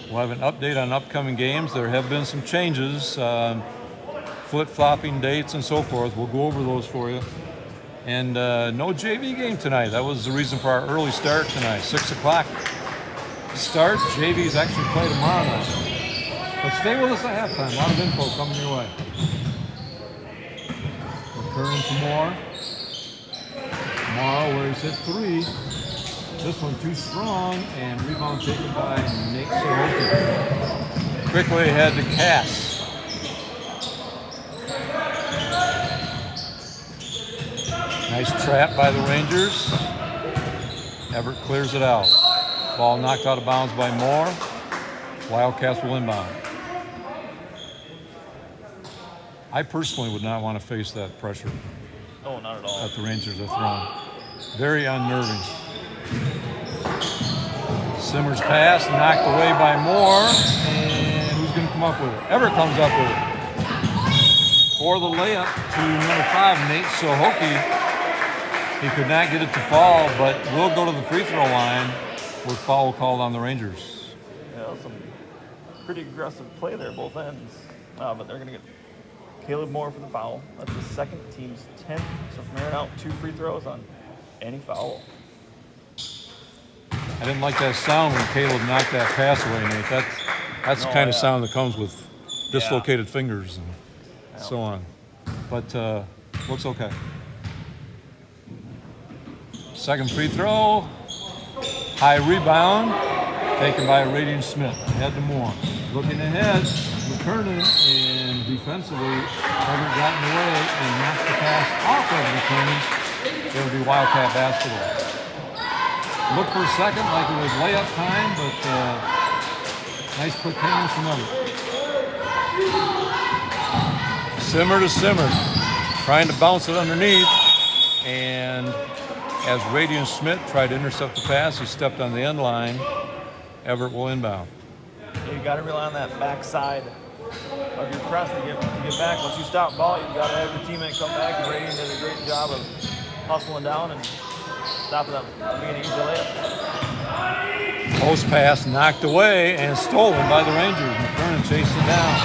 We'll have an update on upcoming games. There have been some changes, flip-flopping dates and so forth. We'll go over those for you. And no JV game tonight. That was the reason for our early start tonight. 6 o'clock start. JV's actually play tomorrow night. But stay with us at halftime. A lot of info coming your way. Mckernan to Moore. Tomorrow where he's hit 3. This one too strong, and rebound taken by Nate Sorokin. Quickly ahead to Cass. Nice trap by the Rangers. Everett clears it out. Ball knocked out of bounds by Moore. Wildcats will inbound. I personally would not want to face that pressure Oh, not at all. that the Rangers are throwing. Very unnerving. Simmers pass, knocked away by Moore, and who's going to come up with it? Everett comes up with it. For the layup to number 5, Nate Sohoki. He could not get it to fall, but will go to the free throw line with foul called on the Rangers. Yeah, some pretty aggressive play there, both ends. But they're going to get Caleb Moore for the foul. That's the second, team's 10th. So Mckernan out 2 free throws on any foul. I didn't like that sound when Caleb knocked that pass away, Nate. That's the kind of sound that comes with dislocated fingers and so on. But looks okay. Second free throw. High rebound. Taken by Radian Smith. Head to Moore. Looking ahead, Mckernan, and defensively, Everett got in the way and knocked the pass off of Mckernan. It would be Wildcat basketball. Looked for a second like it was layup time, but nice quick hands from Everett. Simmer to Simmer, trying to bounce it underneath, and as Radian Smith tried to intercept the pass, he stepped on the end line. Everett will inbound. You got to rely on that backside of your press to get back. Once you stop ball, you've got to have your teammate come back. And Radian did a great job of hustling down and stopping them from being an easy layup. Post pass knocked away and stolen by the Rangers. Mckernan chased it down.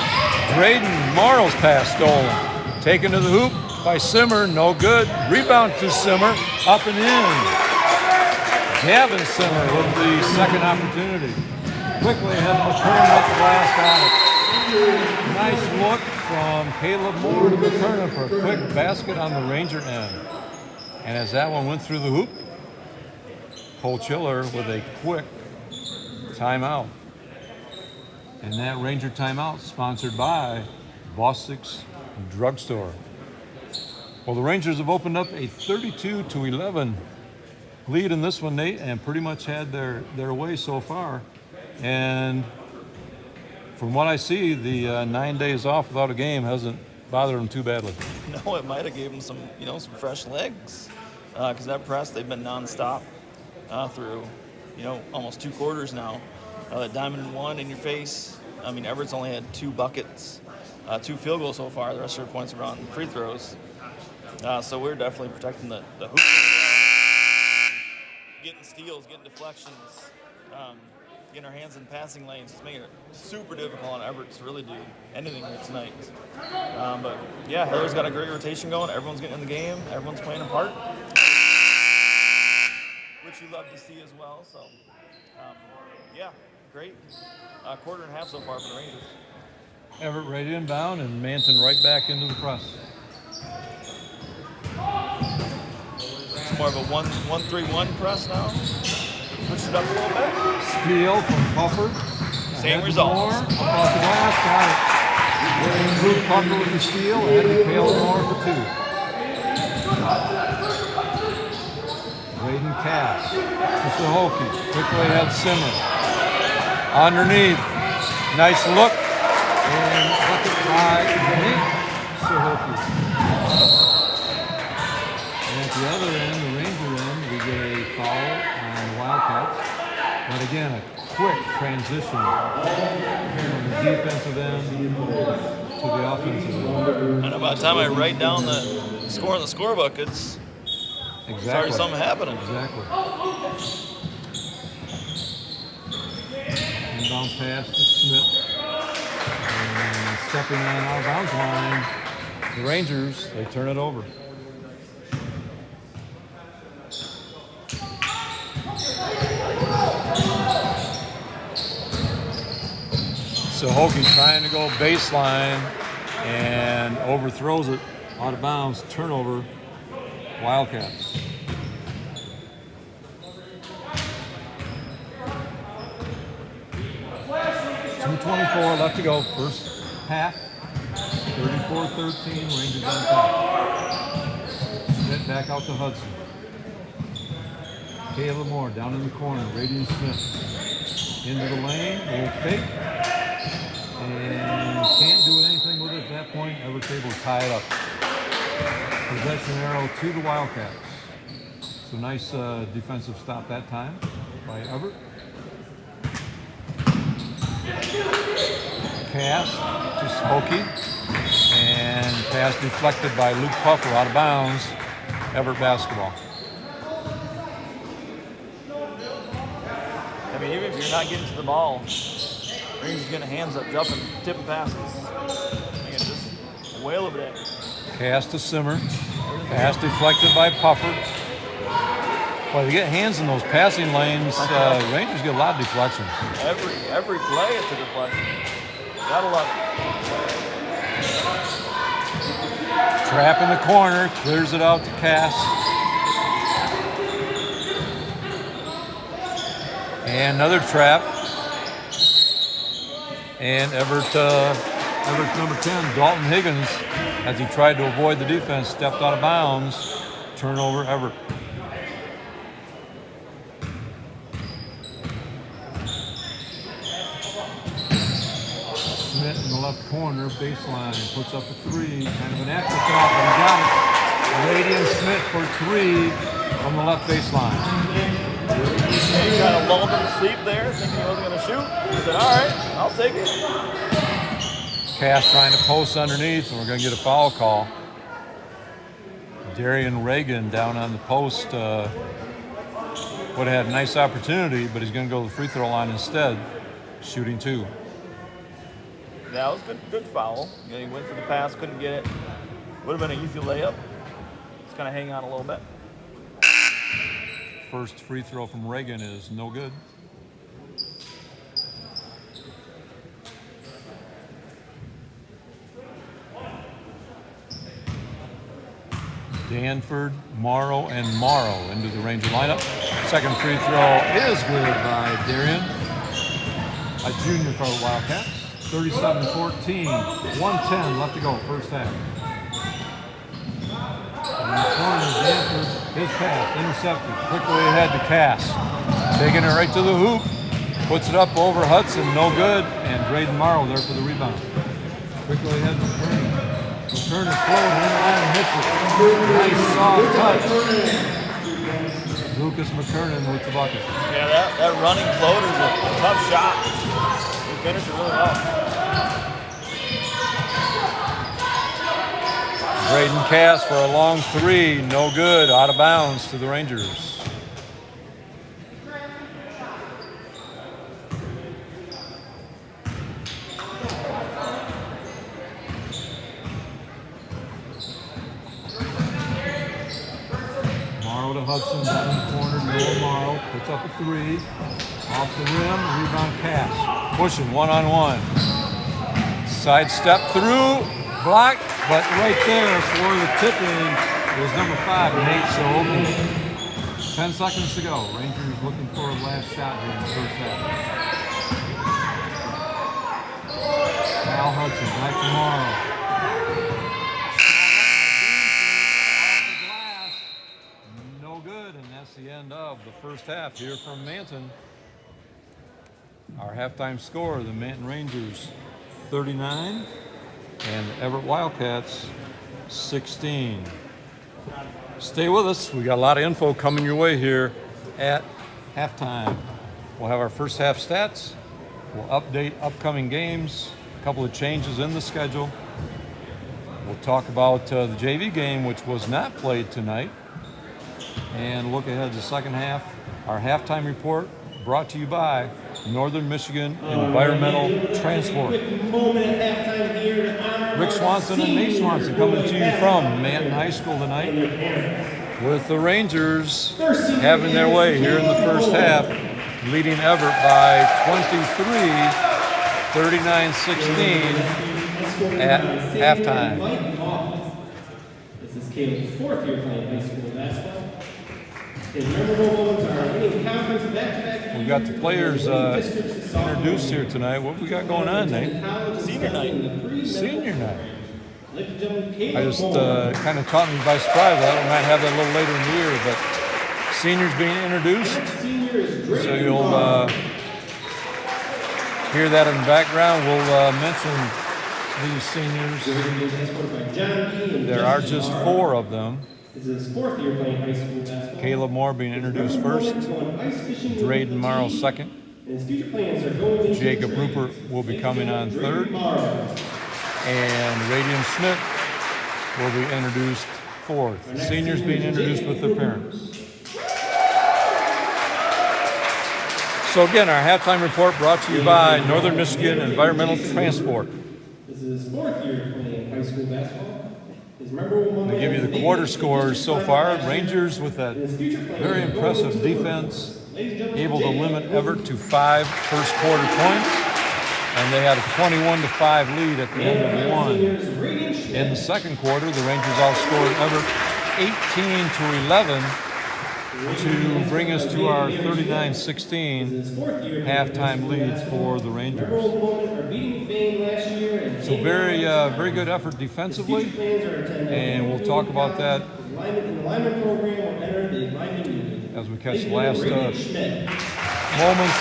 Drayden Morrow's pass stolen. Taken to the hoop by Simmer, no good. Rebound to Simmer, up and in. Gavin Simmer with the second opportunity. Quickly ahead of Mckernan up the glass, got it. Nice look from Caleb Moore to Mckernan for a quick basket on the Ranger end. And as that one went through the hoop, Cole Chiller with a quick timeout. And that Ranger timeout sponsored by Bostik's Drugstore. Well, the Rangers have opened up a 32-11 lead in this one, Nate, and pretty much had their way so far. And from what I see, the 9 days off without a game hasn't bothered them too badly. No, it might have given them some fresh legs. Because that press, they've been nonstop through, almost 2 quarters now. That diamond and one in your face. I mean, Everett's only had 2 buckets, 2 field goals so far. The rest of their points are on free throws. So we're definitely protecting the hoop. Getting steals, getting deflections, getting our hands in passing lanes. It's making it super difficult on Everett to really do anything here tonight. But yeah, Hiller's got a great rotation going. Everyone's getting in the game. Everyone's playing a part, which you love to see as well. So yeah, great quarter and a half so far for the Rangers. Everett right inbound and Manton right back into the press. It's more of a 1-3-1 press now. Push it up a little bit. Steal from Puffer. Same result. Moore, across the glass, got it. Luke Puffer with the steal, and Caleb Moore for 2. Braden Cass to Sahoki. Quickly ahead Simmer. Underneath. Nice look. And bucket by Nate Sahoki. And at the other end, the Ranger end, we get a foul on the Wildcats. But again, a quick transition from the defensive end to the offensive end. And by the time I write down the score in the scorebook, it's already something happening. Exactly. Inbound pass to Smith. And stepping on out of bounds line, the Rangers, they turn it over. Sahoki trying to go baseline and overthrows it out of bounds. Turnover, Wildcats. .224 left to go. First half. 34-13. Rangers on top. Smith back out to Hudson. Caleb Moore down in the corner. Radian Smith into the lane. Little fake. And can't do anything with it at that point. Everett's able to tie it up. Possession arrow to the Wildcats. So nice defensive stop that time by Everett. Pass to Smokey. And pass deflected by Luke Puffer out of bounds. Everett basketball. I mean, even if you're not getting to the ball, Rangers getting hands up, jumping, tipping passes. Man, just whale of a day. Cast to Simmer. Pass deflected by Puffer. Boy, they get hands in those passing lanes. Rangers get a lot of deflections. Every play it's a deflection. Gotta love it. Trap in the corner, clears it out to Cass. And another trap. And Everett's number 10, Dalton Higgins, as he tried to avoid the defense, stepped out of bounds. Turnover, Everett. Schmidt in the left corner, baseline, puts up a three, kind of an afterthought, but he got it. Radian Schmidt for three from the left baseline. He kind of lulled him to sleep there, thinking he wasn't going to shoot. He said, all right, I'll take it. Cass trying to post underneath, and we're going to get a foul call. Darian Reagan down on the post would have had a nice opportunity, but he's going to go to the free throw line instead, shooting two. That was good foul. You know, he went for the pass, couldn't get it. Would have been an easy layup. Just kind of hang on a little bit. First free throw from Reagan is no good. Danford, Morrow, and Morrow into the Ranger lineup. Second free throw is good by Darian, a junior for the Wildcats. 37-14, 1:10 left to go, first half. In the corner, Danford, his pass, intercepted, quickly ahead to Cass. Taking it right to the hoop, puts it up over Hudson, no good, and Drayden Morrow there for the rebound. Quickly ahead to Mckernan. Mckernan floating in line and hits it. Nice soft touch. Lucas Mckernan with the bucket. Yeah, that running floater is a tough shot. He finished it really well. Drayden Cass for a long three, no good, out of bounds to the Rangers. Morrow to Hudson, down in the corner, Noah Morrow puts up a three, off the rim, rebound Cass, pushing one-on-one. Sidestep through, blocked, but right there for the tip-in was number 5, Nate Sobe. 10 seconds to go. Rangers looking for a last shot here in the first half. Al Hudson, back tomorrow. No good, and that's the end of the first half here from Manton. Our halftime score, the Manton Rangers 39. And the Everett Wildcats, 16. Stay with us. We got a lot of info coming your way here at halftime. We'll have our first half stats. We'll update upcoming games, a couple of changes in the schedule. We'll talk about the JV game, which was not played tonight, and look ahead to the second half. Our halftime report brought to you by Northern Michigan Environmental Transport. Rick Swanson and Nate Swanson coming to you from Manton High School tonight, with the Rangers having their way here in the first half, leading Everett by 23, 39-16 at halftime. This is Caleb's 4th year playing high school basketball. His memorable moments are winning conference back-to-back. We've got the players introduced here tonight. What have we got going on, Nate? Senior night. Senior night. I just kind of caught me by surprise. I might have that a little later in the year, but seniors being introduced. So you'll hear that in the background. We'll mention these seniors. There are just 4 of them. This is his 4th year playing high school basketball. Caleb Moore being introduced first. Drayden Morrow second. His future plans are going Jacob Rupert will be coming on third. And Radian Schmidt will be introduced fourth. Seniors being introduced with their parents. So again, our halftime report brought to you by Northern Michigan Environmental Transport. This is his 4th year playing high school basketball. His memorable moment. They give you the quarter scores so far. Rangers with that very impressive defense, able to limit Everett to 5 first quarter points, and they had a 21-5 lead at the end of one. In the second quarter, the Rangers outscored Everett 18-11 to bring us to our 39-16 halftime lead for the Rangers. So very good effort defensively, and we'll talk about that as we catch the last moments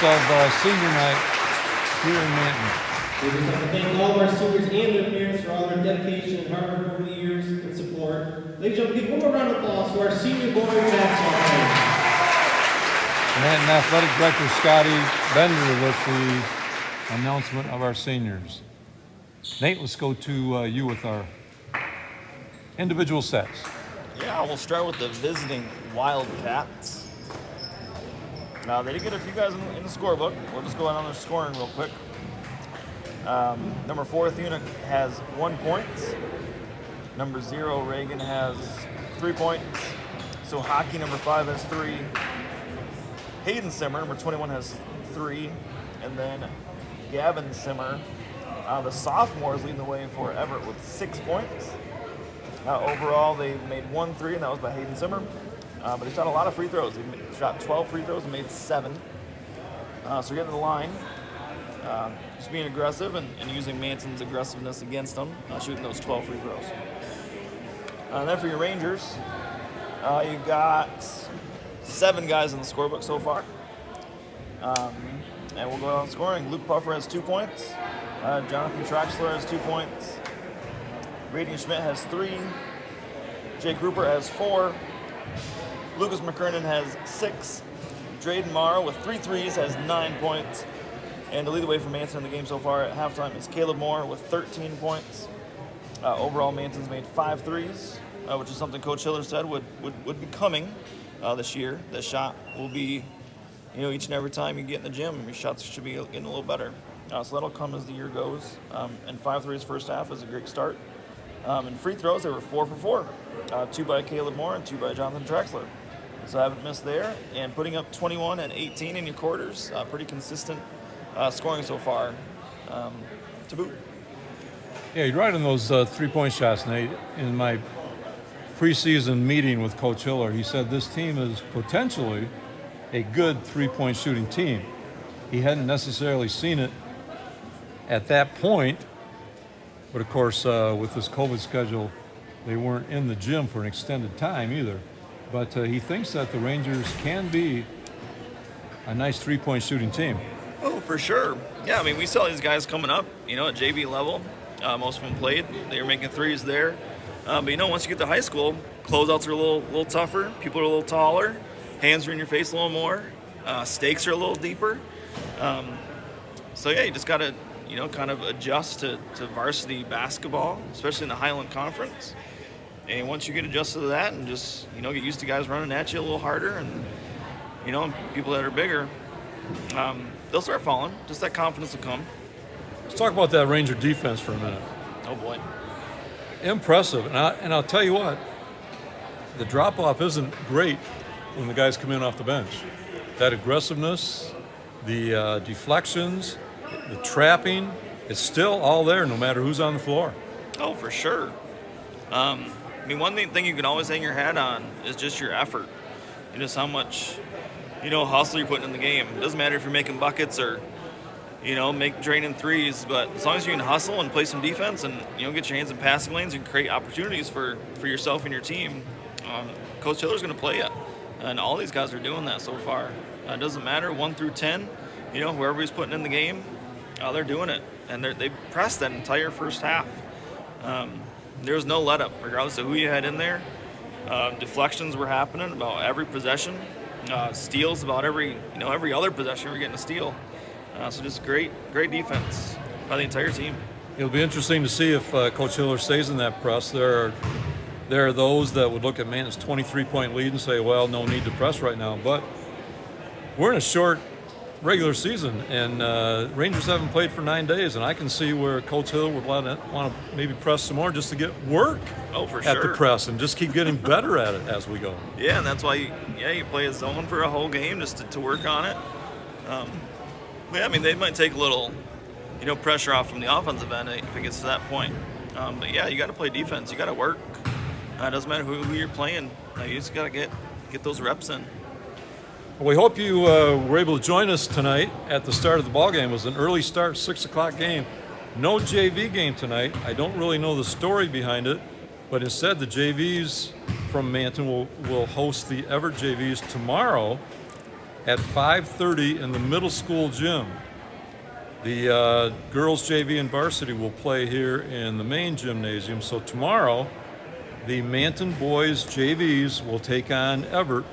of senior night here in Manton. We just like to thank all of our seniors and their parents for all their dedication and hard work over the years and support. Ladies and gentlemen, give one more round of applause to our senior boys basketball players. Manton Athletic Director Scotty Bender with the announcement of our seniors. Nate, let's go to you with our individual sets. Yeah, we'll start with the visiting Wildcats. Now, they did get a few guys in the scorebook. We'll just go on their scoring real quick. Number 4, Thuna has 1 point. Number 0, Reagan has 3 points. So Hockey, number 5, has 3. Hayden Simmer, number 21, has 3. And then Gavin Simmer, the sophomore, is leading the way for Everett with 6 points. Overall, they made 1 3, and that was by Hayden Simmer. But he shot a lot of free throws. He shot 12 free throws and made 7. So getting to the line. Just being aggressive and using Manton's aggressiveness against them, shooting those 12 free throws. And then for your Rangers, you've got 7 guys in the scorebook so far. And we'll go on scoring. Luke Puffer has 2 points. Jonathan Traxler has 2 points. Radian Schmidt has 3. Jake Rupert has 4. Lucas Mckernan has 6. Drayden Marr with 3 threes has 9 points. And to lead the way for Manton in the game so far at halftime is Caleb Moore with 13 points. Overall, Manton's made 5 threes, which is something Coach Hiller said would be coming this year. This shot will be, each and every time you get in the gym, your shots should be getting a little better. So that'll come as the year goes. And 5 threes first half is a great start. And free throws, they were 4 for 4. 2 by Caleb Moore and 2 by Jonathan Traxler. So I haven't missed there. And putting up 21 and 18 in your quarters, pretty consistent scoring so far to boot. Yeah, you're right on those 3-point shots, Nate. In my preseason meeting with Coach Hiller, he said this team is potentially a good 3-point shooting team. He hadn't necessarily seen it at that point, but of course, with this COVID schedule, they weren't in the gym for an extended time either. But he thinks that the Rangers can be a nice 3-point shooting team. Oh, for sure. Yeah, I mean, we saw these guys coming up, at JV level. Most of them played. They were making threes there. But, once you get to high school, closeouts are a little tougher. People are a little taller. Hands are in your face a little more. Stakes are a little deeper. So, yeah, you just got to, kind of adjust to varsity basketball, especially in the Highland Conference. And once you get adjusted to that and just, get used to guys running at you a little harder and, people that are bigger, they'll start falling. Just that confidence will come. Let's talk about that Ranger defense for a minute. Oh, boy. Impressive. And I'll tell you what, the drop-off isn't great when the guys come in off the bench. That aggressiveness, the deflections, the trapping, it's still all there no matter who's on the floor. Oh, for sure. One thing you can always hang your hat on is just your effort. Just how much, hustle you're putting in the game. It doesn't matter if you're making buckets or, make draining threes, but as long as you can hustle and play some defense and, get your hands in passing lanes and create opportunities for yourself and your team, Coach Hiller's going to play you. And all these guys are doing that so far. It doesn't matter, 1 through 10, whoever he's putting in the game, they're doing it. And they pressed that entire first half. There was no let up, regardless of who you had in there. Deflections were happening about every possession. Steals about every other possession we're getting a steal. So just great defense by the entire team. It'll be interesting to see if Coach Hiller stays in that press. There are those that would look at Manton's 23-point lead and say, well, no need to press right now. But we're in a short regular season, and Rangers haven't played for 9 days, and I can see where Coach Hill would want to maybe press some more just to get work at the press and just keep getting better at it as we go. Yeah, and that's why you play a zone for a whole game just to work on it. Yeah, I mean, they might take a little, pressure off from the offensive end if it gets to that point. But yeah, you got to play defense. You got to work. It doesn't matter who you're playing. You just got to get those reps in. We hope you were able to join us tonight at the start of the ball game. It was an early start, 6 o'clock game. No JV game tonight. I don't really know the story behind it, but instead the JVs from Manton will host the Everett JVs tomorrow at 5:30 in the middle school gym. The girls JV and varsity will play here in the main gymnasium. So tomorrow, the Manton boys JVs will take on Everett,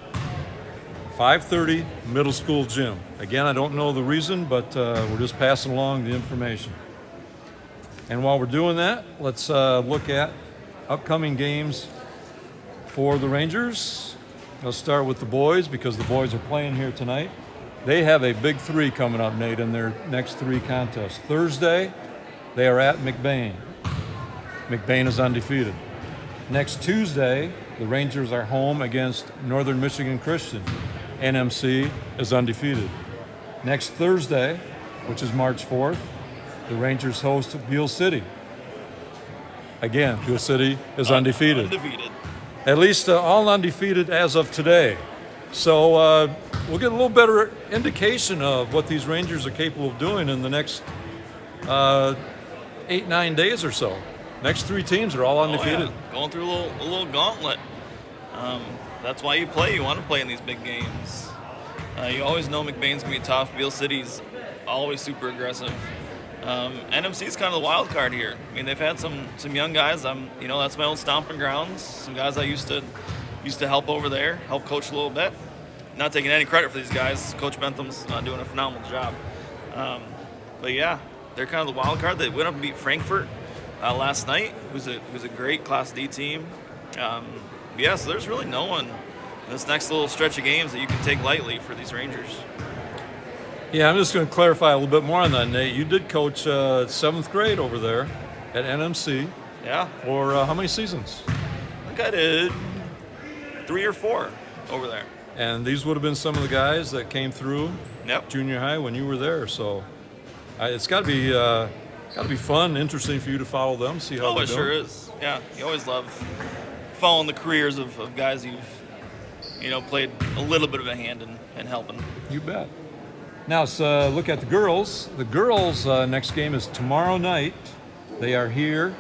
5:30 middle school gym. Again, I don't know the reason, but we're just passing along the information. And while we're doing that, let's look at upcoming games for the Rangers. Let's start with the boys because the boys are playing here tonight. They have a big 3 coming up, Nate, in their next 3 contests. Thursday, they are at McBain. McBain is undefeated. Next Tuesday, the Rangers are home against Northern Michigan Christian. NMC is undefeated. Next Thursday, which is March 4th, the Rangers host Beale City. Again, Beale City is undefeated. At least all undefeated as of today. So we'll get a little better indication of what these Rangers are capable of doing in the next 8-9 days or so. Next 3 teams are all undefeated. Yeah. Going through a little gauntlet. That's why you play. You want to play in these big games. You always know McBain's going to be tough. Beale City's always super aggressive. NMC's kind of the wild card here. I mean, they've had some young guys. That's my old stomping grounds. Some guys I used to help over there, help coach a little bit. Not taking any credit for these guys. Coach Bentham's doing a phenomenal job. But yeah, they're kind of the wild card. They went up and beat Frankfurt last night, who's a great Class D team. So there's really no one in this next little stretch of games that you can take lightly for these Rangers. Yeah, I'm just going to clarify a little bit more on that, Nate. You did coach 7th grade over there at NMC. Yeah. For how many seasons? I think I did 3 or 4 over there. And these would have been some of the guys that came through junior high when you were there. So it's got to be fun, interesting for you to follow them, see how they're doing. Oh, it sure is. Yeah, you always love following the careers of guys you've played a little bit of a hand in helping. You bet. Now let's look at the girls. The girls' next game is tomorrow night. They are here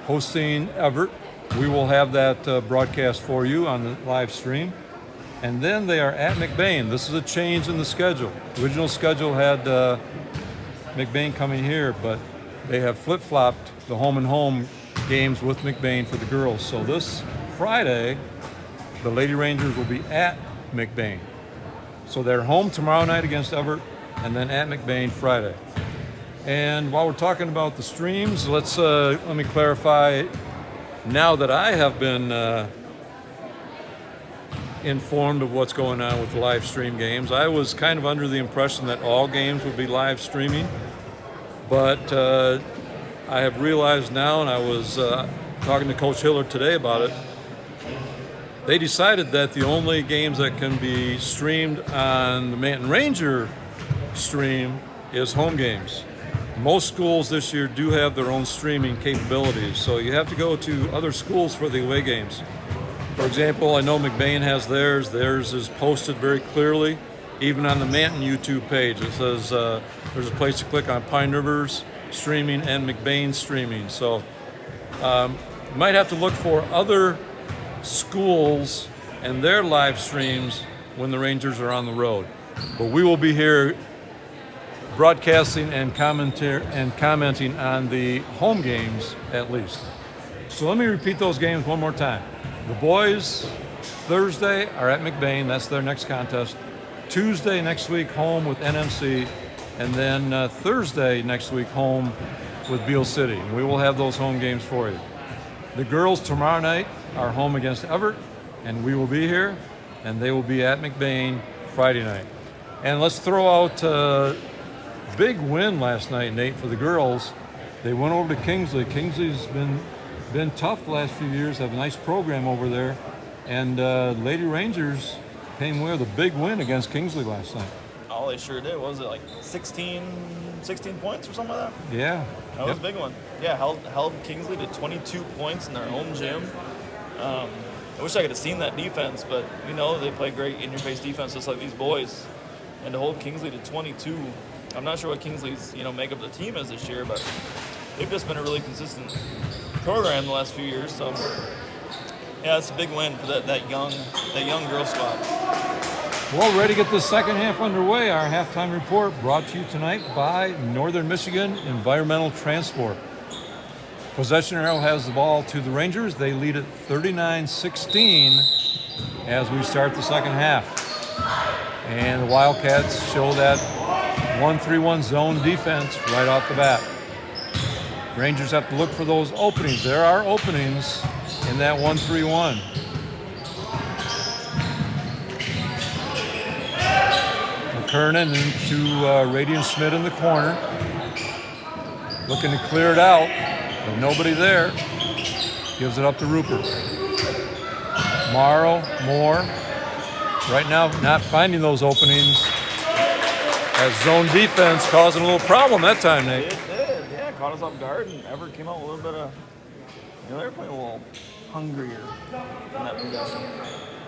hosting Everett. We will have that broadcast for you on the live stream. And then they are at McBain. This is a change in the schedule. The original schedule had McBain coming here, but they have flip-flopped the home-and-home games with McBain for the girls. So this Friday, the Lady Rangers will be at McBain. So they're home tomorrow night against Everett, and then at McBain Friday. And while we're talking about the streams, let me clarify. Now that I have been informed of what's going on with the live stream games, I was kind of under the impression that all games would be live streaming. But I have realized now, and I was talking to Coach Hiller today about it, they decided that the only games that can be streamed on the Manton Ranger stream is home games. Most schools this year do have their own streaming capabilities, so you have to go to other schools for the away games. For example, I know McBain has theirs. Theirs is posted very clearly, even on the Manton YouTube page. It says there's a place to click on Pine River's streaming and McBain streaming. So you might have to look for other schools and their live streams when the Rangers are on the road. But we will be here broadcasting and commenting on the home games at least. So let me repeat those games one more time. The boys Thursday are at McBain. That's their next contest. Tuesday next week home with NMC, and then Thursday next week home with Beale City. We will have those home games for you. The girls tomorrow night are home against Everett, and we will be here, and they will be at McBain Friday night. And let's throw out a big win last night, Nate, for the girls. They went over to Kingsley. Kingsley's been tough the last few years, have a nice program over there. And Lady Rangers came away with a big win against Kingsley last night. Oh, they sure did. What was it, like 16 points or something like that? Yeah. That was a big one. Yeah, held Kingsley to 22 points in their home gym. I wish I could have seen that defense, but you know they play great in-your-face defense just like these boys. And to hold Kingsley to 22, I'm not sure what Kingsley's makeup of the team is this year, but they've just been a really consistent program the last few years. So yeah, it's a big win for that young girl squad. Well, ready to get the second half underway. Our halftime report brought to you tonight by Northern Michigan Environmental Transport. Possession arrow has the ball to the Rangers. They lead it 39-16 as we start the second half. And the Wildcats show that 1-3-1 zone defense right off the bat. Rangers have to look for those openings. There are openings in that 1-3-1. Mckernan into Radian Schmidt in the corner. Looking to clear it out, but nobody there. Gives it up to Rupert. Moore. Right now, not finding those openings. As zone defense causing a little problem that time, Nate. It did, yeah. Caught us off guard, and Everett came out with a little bit of, they were playing a little hungrier in that possession.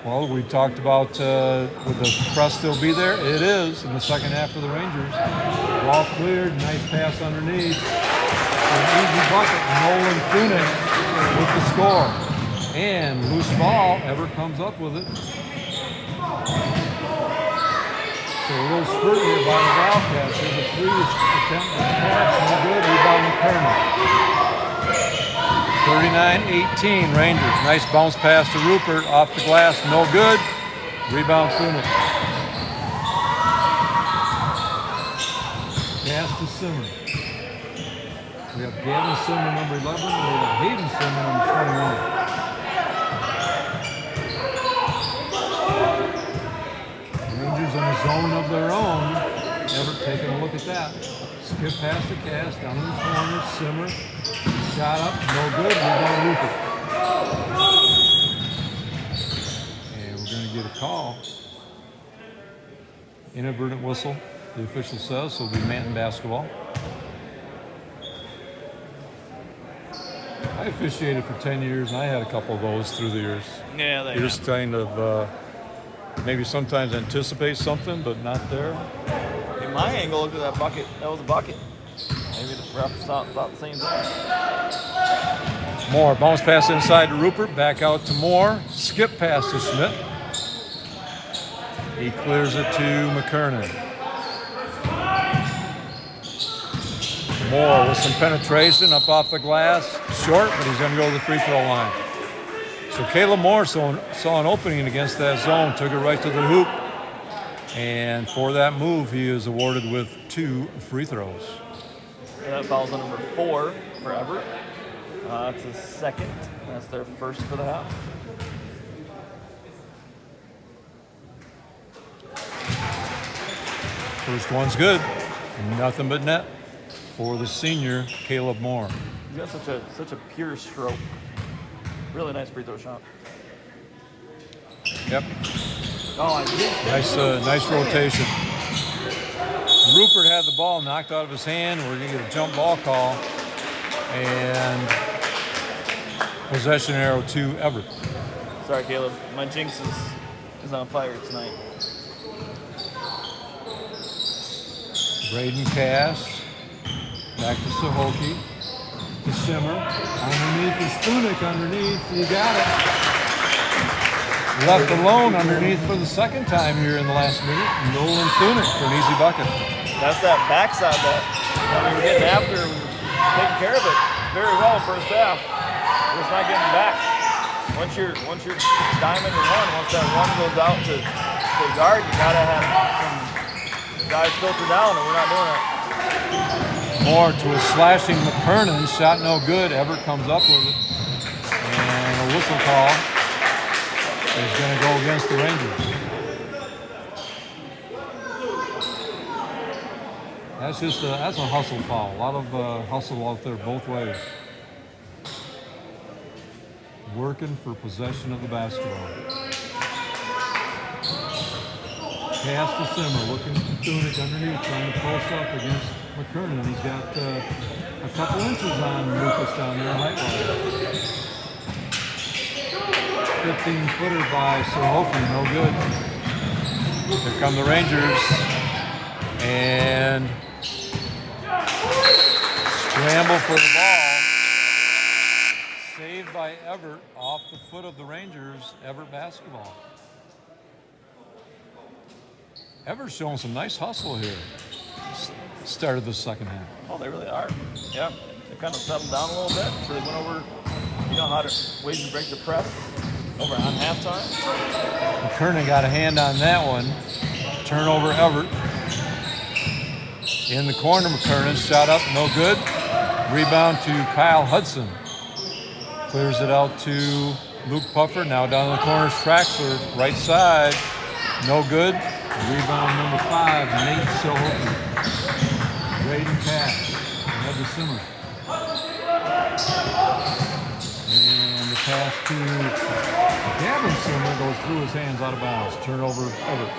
Well, we talked about would the press still be there? It is in the second half for the Rangers. Ball cleared, nice pass underneath. An easy bucket, Nolan Thunin with the score. And loose ball, Everett comes up with it. So a little scrutiny by the Wildcats. There's a free attempt to pass, no good. Rebound Mckernan. 39-18 Rangers. Nice bounce pass to Rupert. Off the glass, no good. Rebound Thunin. Pass to Simmer. We have Gavin Simmer, number 11. We have Hayden Simmer, number 21. Rangers in a zone of their own. Everett taking a look at that. Skip past the cast, down in the corner, Simmer. Shot up, no good, rebound Rupert. And we're going to get a call. Inadvertent whistle, the official says, so it'll be Manton basketball. I officiated for 10 years, and I had a couple of those through the years. Yeah, they You just kind of maybe sometimes anticipate something, but not there. In my angle, look at that bucket. That was a bucket. Maybe the ref thought the same thing. Moore, bounce pass inside to Rupert, back out to Moore. Skip pass to Schmidt. He clears it to Mckernan. Moore with some penetration up off the glass. Short, but he's going to go to the free throw line. So Caleb Moore saw an opening against that zone, took it right to the hoop. And for that move, he is awarded with 2 free throws. And that foul's on number 4 for Everett. That's his second. That's their first for the half. First one's good. Nothing but net for the senior, Caleb Moore. He's got such a pure stroke. Really nice free throw shot. Yep. Oh, I did. Nice rotation. Rupert had the ball knocked out of his hand. We're going to get a jump ball call. And possession arrow to Everett. Sorry, Caleb. My jinx is on fire tonight. Braden Cass. Back to Sahoki. To Simmer. Underneath is Thunik underneath. You got it. Left alone underneath for the second time here in the last minute. Nolan Thunik for an easy bucket. That's that backside that we were getting after. We were taking care of it very well first half. We're just not getting back. Once you're diamond and one, once that one goes out to the guard, you gotta have some guys filter down, and we're not doing it. Moore to a slashing Mckernan. Shot no good. Everett comes up with it. And a whistle call is going to go against the Rangers. That's a hustle foul. A lot of hustle out there both ways. Working for possession of the basketball. Pass to Simmer, looking to Tunic underneath, trying to post up against Mckernan. He's got a couple inches on Lucas down there, height-wise. 15-footer by Sohoki, no good. Here come the Rangers. And scramble for the ball. Saved by Everett off the foot of the Rangers. Everett basketball. Everett's showing some nice hustle here. Started the second half. Oh, they really are. Yeah, they kind of settled down a little bit. So they went over, how to ways to break the press over on halftime. Mckernan got a hand on that one. Turnover Everett. In the corner, Mckernan shot up, no good. Rebound to Kyle Hudson. Clears it out to Luke Puffer. Now down in the corner, Traxler, right side, no good. Rebound number 5, Nate Sohoki. Braden pass, ahead to Simmer. And the pass to Gavin Simmer goes through his hands out of bounds. Turnover Everett.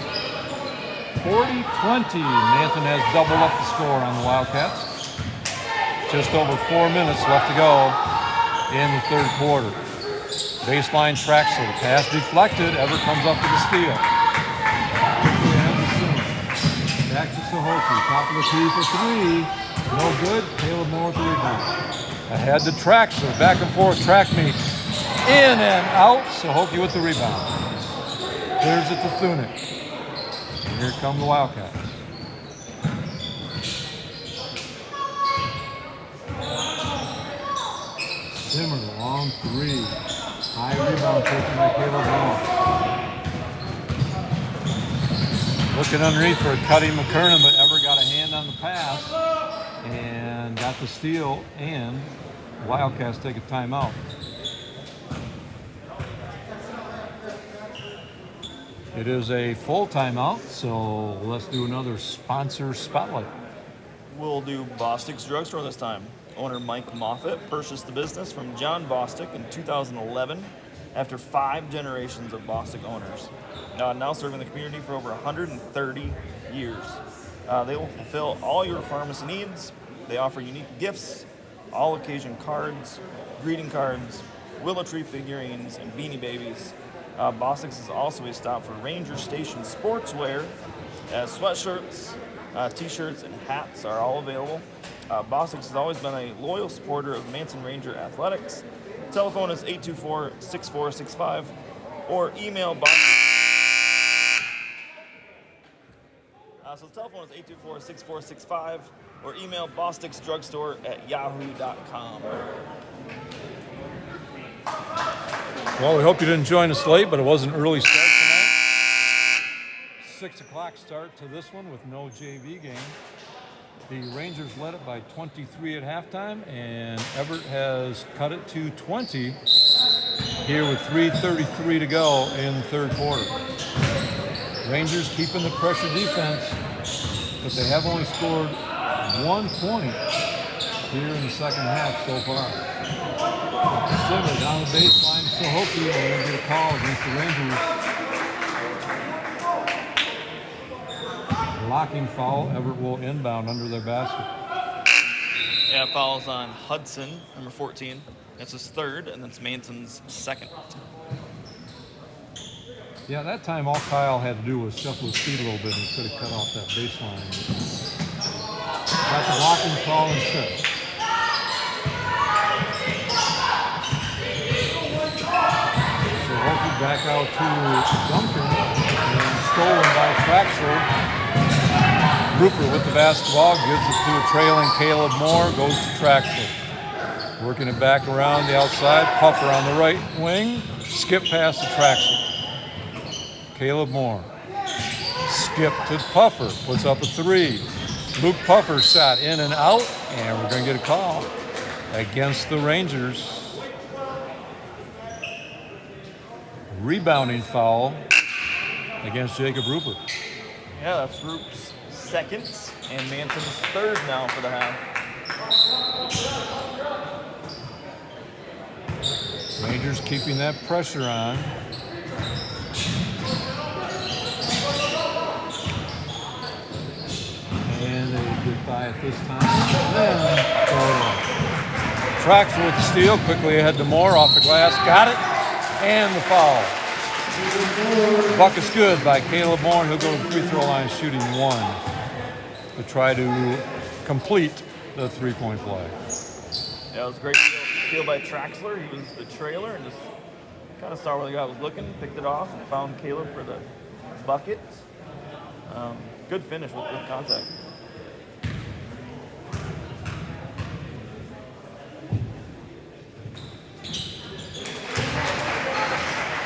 40-20. Manton has doubled up the score on the Wildcats. Just over 4 minutes left to go in the third quarter. Baseline Traxler. The pass deflected. Everett comes up with a steal. Back to Sohoki. Top of the key for 3. No good. Caleb Moore with the rebound. Ahead to Traxler. Back and forth. Track meet. In and out. Sohoki with the rebound. Clears it to Thunic. Here come the Wildcats. Simmer, the long 3. High rebound taken by Caleb Moore. Looking underneath for a cutting Mckernan, but Everett got a hand on the pass and got the steal, and Wildcats take a timeout. It is a full timeout, so let's do another sponsor spotlight. We'll do Bostik's Drugstore this time. Owner Mike Moffett purchased the business from John Bostik in 2011 after 5 generations of Bostik owners. Now serving the community for over 130 years. They will fulfill all your pharmacy needs. They offer unique gifts, all occasion cards, greeting cards, willow tree figurines, and beanie babies. Bostik's is also a stop for Ranger Station sportswear, as sweatshirts, t-shirts, and hats are all available. Bostik's has always been a loyal supporter of Manton Ranger Athletics. Telephone is 824-6465 or email Bostik. So the telephone is 824-6465 or email bostiksdrugstore@yahoo.com. Well, we hope you didn't join us late, but it was an early start tonight. 6 o'clock start to this one with no JV game. The Rangers led it by 23 at halftime, and Everett has cut it to 20 here with 3:33 to go in the third quarter. Rangers keeping the pressure defense, but they have only scored 1 point here in the second half so far. Simmer down the baseline, Sohoki, and they're going to get a call against the Rangers. Blocking foul, Everett will inbound under their basket. Yeah, fouls on Hudson, number 14. That's his third, and that's Manton's second. Yeah, that time all Kyle had to do was shuffle his feet a little bit and he could have cut off that baseline. Got the blocking call instead. Sohoki back out to Duncan and stolen by Traxler. Rupert with the basketball, gives it to a trailing Caleb Moore, goes to Traxler. Working it back around the outside, Puffer on the right wing, skip pass to Traxler. Caleb Moore, skip to Puffer, puts up a 3. Luke Puffer shot in and out, and we're going to get a call against the Rangers. Rebounding foul against Jacob Rupert. Yeah, that's Rupert's second. And Manton's third now for the half. Rangers keeping that pressure on. And they get by it this time. Traxler with the steal, quickly ahead to Moore, off the glass, got it, and the foul. Bucket's good by Caleb Moore. He'll go to the free throw line shooting 1 to try to complete the three-point play. Yeah, it was a great steal by Traxler. He was the trailer and just kind of saw where the guy was looking, picked it off, and found Caleb for the bucket. Good finish with contact.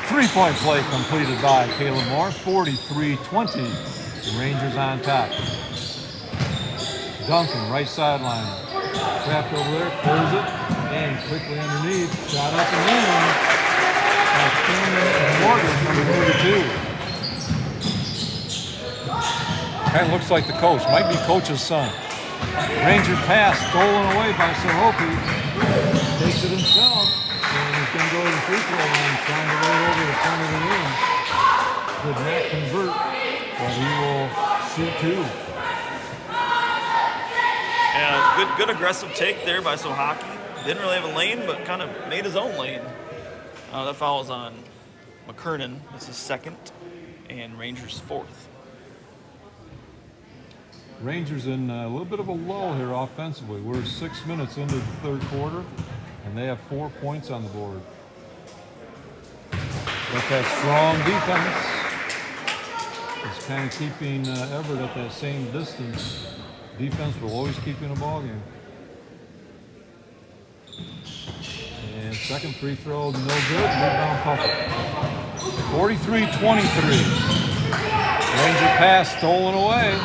Three-point play completed by Caleb Moore, 43-20. The Rangers on top. Duncan, right sideline. Trapped over there, clears it, and quickly underneath. Shot up and in. Morgan, number 32. Kind of looks like the coach. Might be coach's son. Ranger pass stolen away by Sahopi. Takes it himself. And he's going to go to the free throw line, trying to lay over the front of the rim. Did not convert, but he will shoot 2. Yeah, good aggressive take there by Sohaki. Didn't really have a lane, but kind of made his own lane. That foul is on Mckernan. This is second, and Rangers fourth. Rangers in a little bit of a lull here offensively. We're 6 minutes into the third quarter, and they have 4 points on the board. But that strong defense is kind of keeping Everett at that same distance. Defense will always keep you in a ball game. And second free throw, no good. Rebound Puffer. 43-23. Ranger pass stolen away,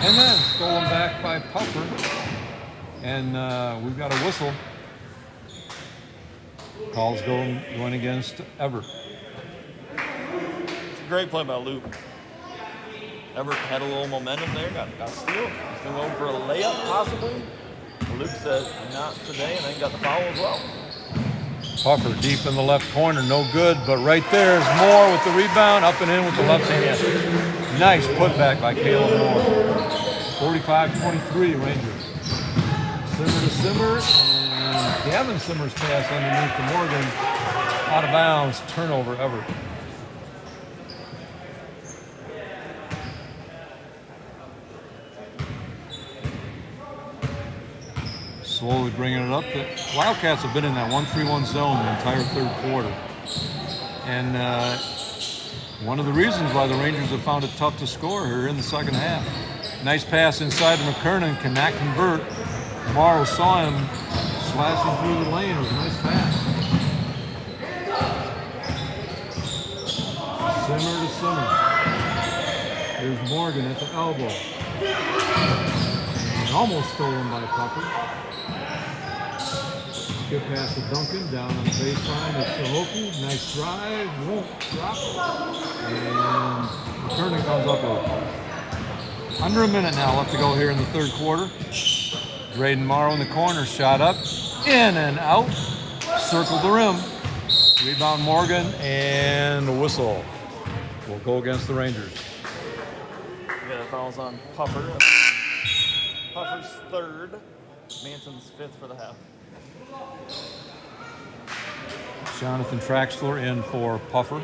and then stolen back by Puffer. And we've got a whistle. Call's going against Everett. It's a great play by Luke. Everett had a little momentum there, got a steal. He's going to go for a layup, possibly. Luke said, not today, and then got the foul as well. Puffer deep in the left corner, no good, but right there is Moore with the rebound, up and in with the left hand. Nice putback by Caleb Moore. 45-23 Rangers. Simmer to Simmer, and Gavin Simmer's pass underneath to Morgan. Out of bounds, turnover Everett. Slowly bringing it up. The Wildcats have been in that 1-3-1 zone the entire third quarter. And one of the reasons why the Rangers have found it tough to score here in the second half. Nice pass inside to Mckernan, cannot convert. Morrow saw him slashing through the lane. It was a nice pass. Simmer to Simmer. Here's Morgan at the elbow. And almost stolen by Puffer. Good pass to Duncan, down on the baseline. It's Sahopi, nice drive, won't drop. And Mckernan comes up with it. Under a minute now left to go here in the third quarter. Drayden Morrow in the corner, shot up, in and out. Circled the rim. Rebound Morgan, and the whistle will go against the Rangers. Yeah, that foul's on Puffer. Puffer's third, Manton's fifth for the half. Jonathan Traxler in for Puffer.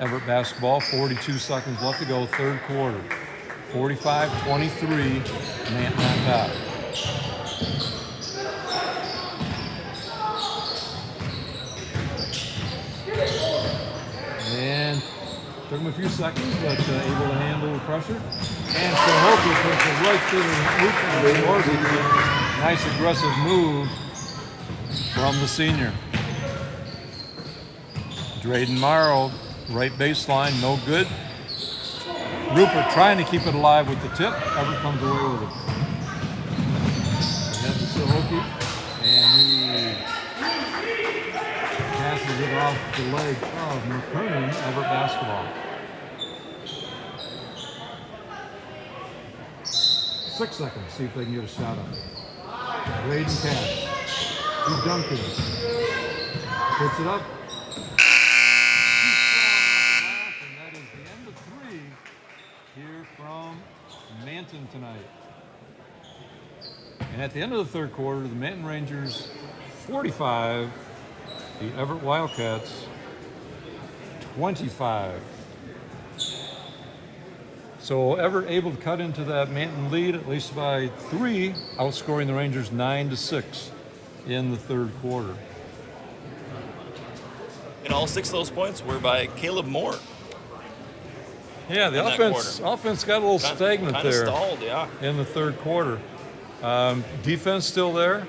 Everett basketball, 42 seconds left to go, third quarter. 45-23, Manton on top. And took him a few seconds, but able to handle the pressure. And Sahopi puts it right through the loop of the nice aggressive move from the senior. Drayden Morrow, right baseline, no good. Rupert trying to keep it alive with the tip. Everett comes away with it. Ahead to Sahopi, and he passes it off the leg of Mckernan, Everett basketball. 6 seconds. See if they can get a shot up. Braden Cash. To Duncan. Puts it up. And that is the end of 3 here from Manton tonight. And at the end of the third quarter, the Manton Rangers 45, the Everett Wildcats 25. So Everett able to cut into that Manton lead at least by 3, outscoring the Rangers 9-6 in the third quarter. And all 6 of those points were by Caleb Moore. Yeah, the offense got a little stagnant there stalled, yeah. in the third quarter. Defense still there,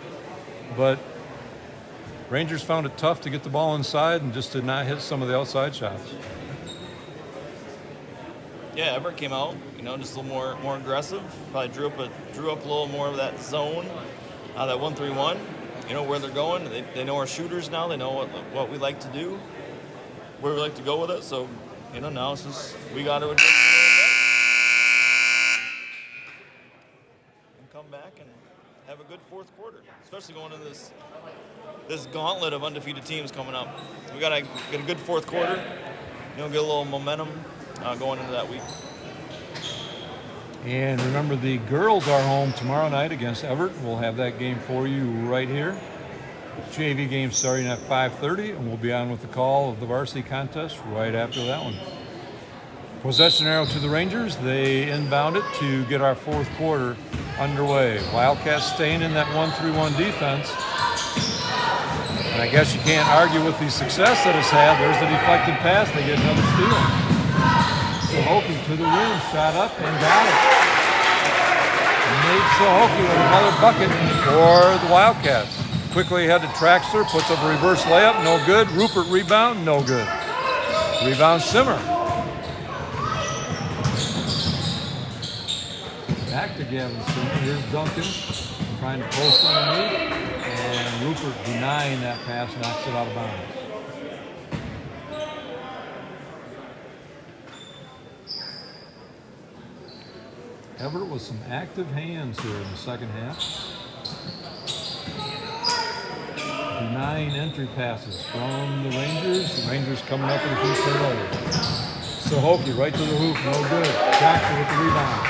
but Rangers found it tough to get the ball inside and just did not hit some of the outside shots. Yeah, Everett came out, just a little more aggressive. Probably drew up a little more of that zone, that 1-3-1. Where they're going. They know our shooters now. They know what we like to do, where we like to go with it. So, now it's just we got to adjust a little bit and come back and have a good fourth quarter, especially going into this gauntlet of undefeated teams coming up. We got to get a good fourth quarter, get a little momentum going into that week. And remember, the girls are home tomorrow night against Everett. We'll have that game for you right here. JV game starting at 5:30, and we'll be on with the call of the varsity contest right after that one. Possession arrow to the Rangers. They inbound it to get our fourth quarter underway. Wildcats staying in that 1-3-1 defense. And I guess you can't argue with the success that it's had. There's the deflected pass. They get another steal. Sohoki to the rim, shot up and got it. Nate Sohoki with another bucket for the Wildcats. Quickly ahead to Traxler, puts up a reverse layup, no good. Rupert rebound, no good. Rebound Simmer. Back to Gavin Simmer. Here's Duncan trying to post underneath, and Rupert denying that pass, knocks it out of bounds. Everett with some active hands here in the second half. Denying entry passes from the Rangers. The Rangers coming up with a few turnovers. Sohoki right to the hoop, no good. Jackson with the rebound.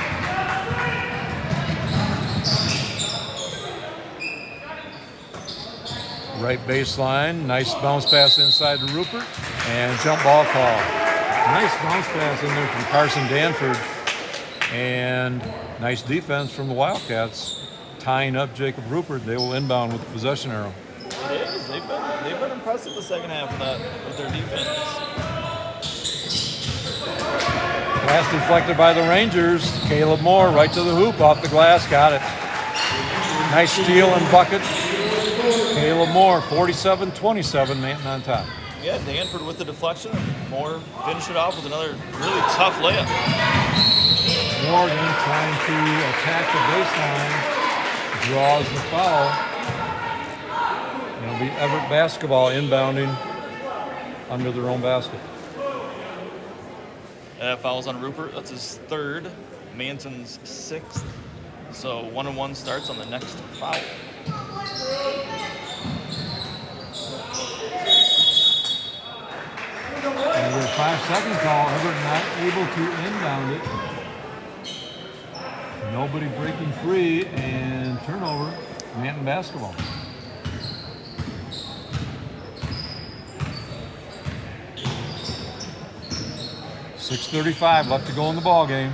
Right baseline, nice bounce pass inside to Rupert, and jump ball call. Nice bounce pass in there from Carson Danford. And nice defense from the Wildcats, tying up Jacob Rupert. They will inbound with the possession arrow. It is. They've been impressive the second half with their defense. Pass deflected by the Rangers. Caleb Moore right to the hoop, off the glass, got it. Nice steal and bucket. Caleb Moore, 47-27, Manton on top. Yeah, Danford with the deflection. Moore finished it off with another really tough layup. Morgan trying to attack the baseline, draws the foul. It'll be Everett basketball inbounding under their own basket. That foul's on Rupert. That's his third. Manton's sixth. So 1-1 starts on the next foul. And with a 5-second call, Everett not able to inbound it. Nobody breaking free, and turnover, Manton basketball. .6:35 left to go in the ball game.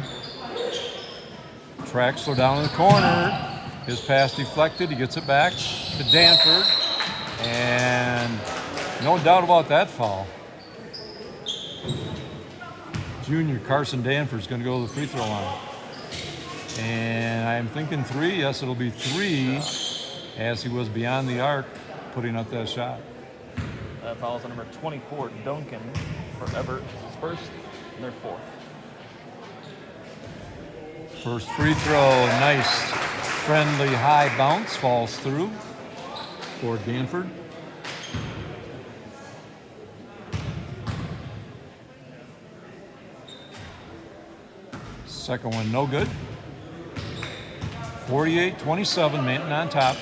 Traxler down in the corner. His pass deflected. He gets it back to Danford. And no doubt about that foul. Junior Carson Danford is going to go to the free throw line. And I'm thinking 3. Yes, it'll be 3, as he was beyond the arc putting up that shot. That foul's on number 24, Duncan, for Everett. His first and their fourth. First free throw, nice friendly high bounce, falls through for Danford. Second one, no good. 48-27, Manton on top.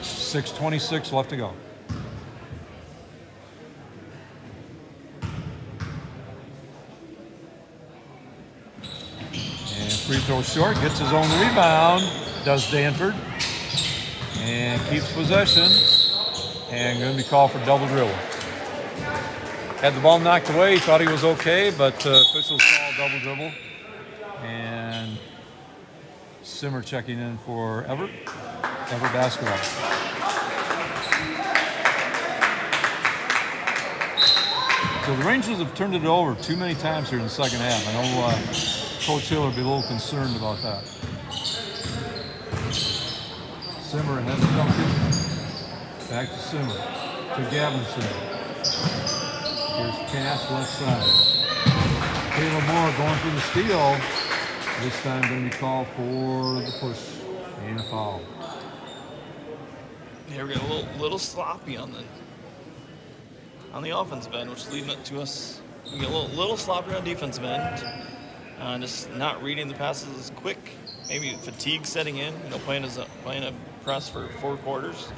6:26 left to go. And free throw short, gets his own rebound, does Danford. And keeps possession. And going to be called for double dribble. Had the ball knocked away, thought he was okay, but officials called double dribble. And Simmer checking in for Everett basketball. So the Rangers have turned it over too many times here in the second half. I know Coach Hill will be a little concerned about that. Simmer has Duncan. Back to Simmer. To Gavin Simmer. Here's Cass left side. Caleb Moore going for the steal. This time going to be called for the push and a foul. Yeah, we're getting a little sloppy on the offensive end, which is leading it to us. We get a little sloppy on the defensive end. Just not reading the passes as quick. Maybe fatigue setting in. Playing a press for 4 quarters.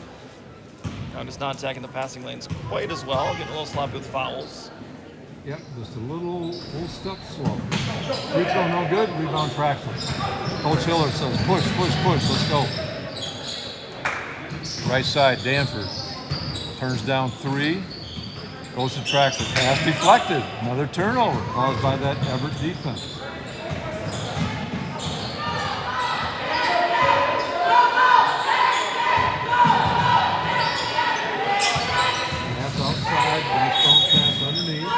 Just not attacking the passing lanes quite as well. Getting a little sloppy with fouls. Yep, just a little step slow. Free throw no good, rebound traction. Coach Hiller says push, let's go. Right side, Danford. Turns down 3. Goes to Traxler. Pass deflected. Another turnover caused by that Everett defense. Pass outside, nice bounce pass underneath.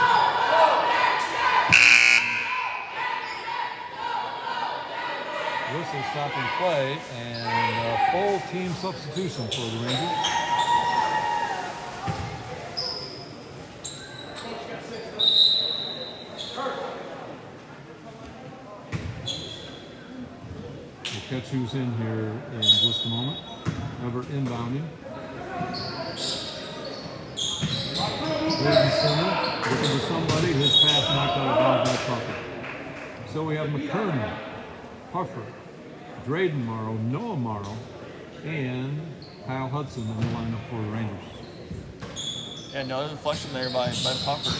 Whistle stopping play and a full team substitution for the Rangers. We'll catch who's in here in just a moment. Everett inbounding. Braden Simmer looking for somebody. His pass knocked out of bounds by Puffer. So we have Mckernan, Puffer, Drayden Morrow, Noah Morrow, and Kyle Hudson in the lineup for the Rangers. Yeah, no deflection there by Puffer.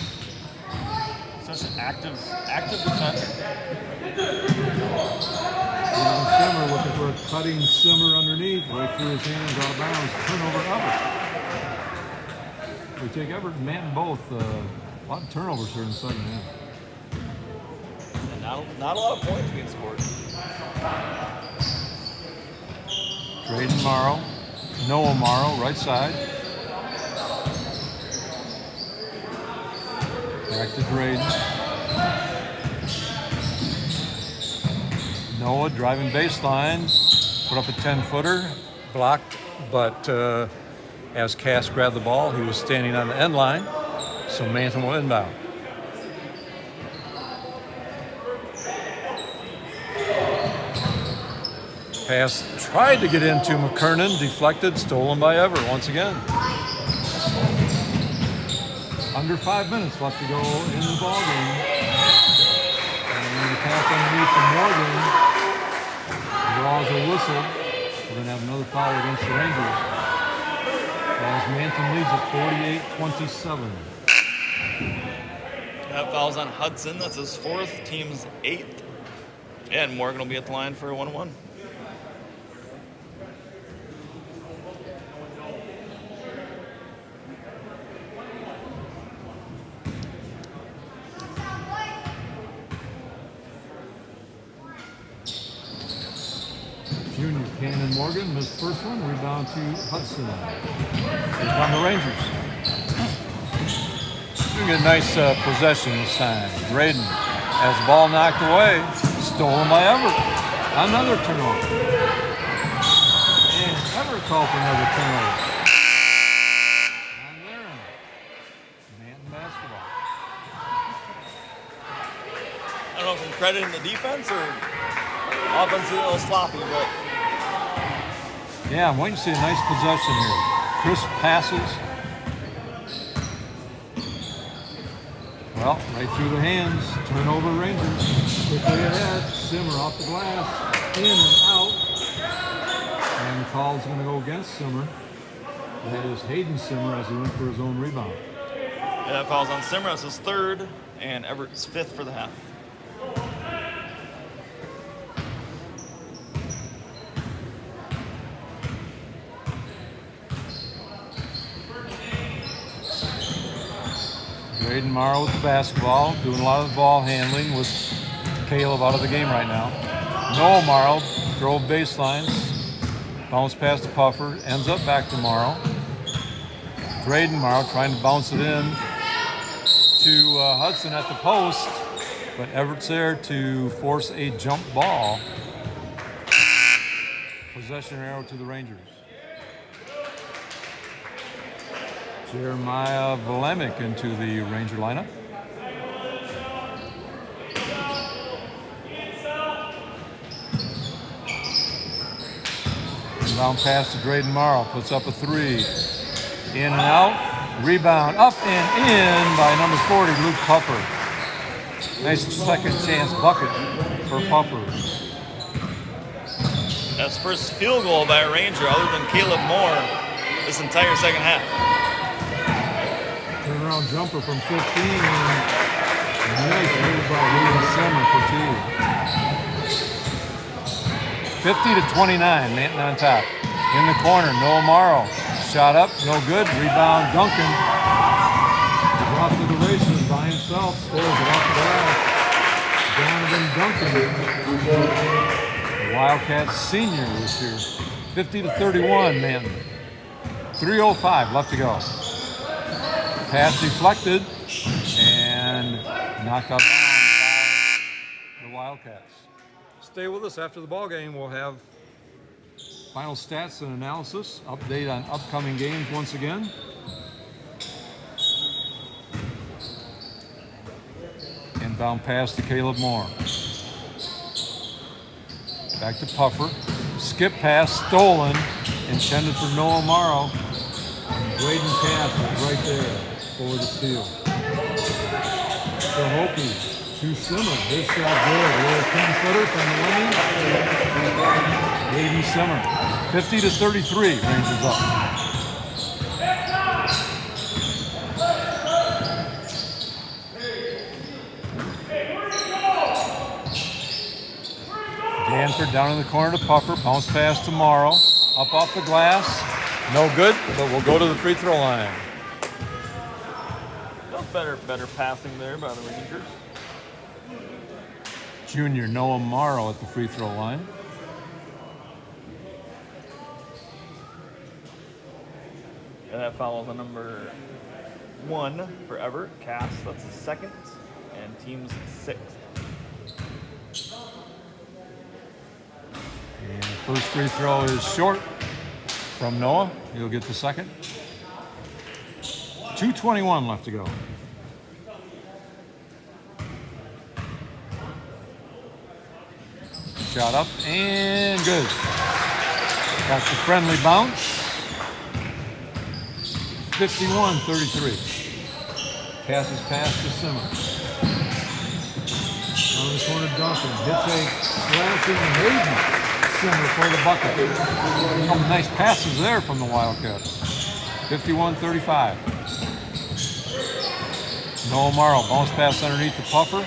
Such an active defender. And Simmer looking for a cutting Simmer underneath, right through his hands, out of bounds. Turnover Everett. We take Everett and Manton both. A lot of turnovers here in the second half. And not a lot of points being scored. Drayden Morrow, Noah Morrow, right side. Back to Drayden. Noah driving baseline, put up a 10-footer, blocked, but as Cass grabbed the ball, he was standing on the end line, so Manton will inbound. Pass tried to get into Mckernan, deflected, stolen by Everett once again. Under 5 minutes left to go in the ballgame. And the pass underneath to Morgan draws a whistle. We're going to have another foul against the Rangers. As Manton leads at 48-27. That foul's on Hudson. That's his 4th, team's 8th. And Morgan will be at the line for a 1-1. Junior Cannon Morgan missed first one, rebound to Hudson. Here come the Rangers. We get a nice possession this time. Drayden has the ball knocked away, stolen by Everett. Another turnover. And Everett called for another turnover. On their end. Manton basketball. I don't know if I'm crediting the defense or offense is a little sloppy, but yeah, I'm waiting to see a nice possession here. Crisp passes. Well, right through the hands. Turnover Rangers. Quickly ahead. Simmer off the glass. In and out. call is going to go against Simmer. That is Hayden Simmer as he went for his own rebound. Yeah, that foul's on Simmer. That's his third, and Everett's fifth for the half. Braden Morrow with the basketball, doing a lot of the ball handling with Caleb out of the game right now. Noah Morrow drove baselines, bounced past the Puffer, ends up back to Morrow. Braden Morrow trying to bounce it in to Hudson at the post, but Everett's there to force a jump ball. Possession arrow to the Rangers. Jeremiah Volemic into the Ranger lineup. Inbound pass to Braden Morrow, puts up a three. In and out, rebound up and in by number 40, Luke Puffer. Nice second chance bucket for Puffer. That's first field goal by a Ranger other than Caleb Moore this entire second half. Turnaround jumper from 15. Nice move by Hayden Simmer for two. 50-29, Manton on top. In the corner, Noah Morrow. Shot up, no good. Rebound, Duncan. He's off to the races by himself. Scores it off the glass. Donovan Duncan. The Wildcats senior this year. 50-31, Manton. 3:05 left to go. Pass deflected and knocked out by the Wildcats. Stay with us after the ball game. We'll have final stats and analysis, update on upcoming games once again. Inbound pass to Caleb Moore. Back to Puffer. Skip pass, stolen, intended for Noah Morrow. Braden Cass is right there for the steal. So Hokie to Simmer. His shot good. A little 10-footer from the wing. Hayden Simmer. 50-33. Rangers up. Danford down in the corner to Puffer. Bounce pass to Morrow. Up off the glass. No good, but we'll go to the free throw line. Better passing there by the Rangers. Junior Noah Morrow at the free throw line. And that follows on number 1 for Everett. Cass, that's the second, and team's 6th. And the first free throw is short from Noah. He'll get the second. 2:21 left to go. Shot up and good. Got the friendly bounce. 51-33. Passes pass to Simmer. Down the corner, Duncan hits a slashing Hayden Simmer for the bucket. Some nice passes there from the Wildcats. 51-35. Noah Morrow, bounce pass underneath the Puffer.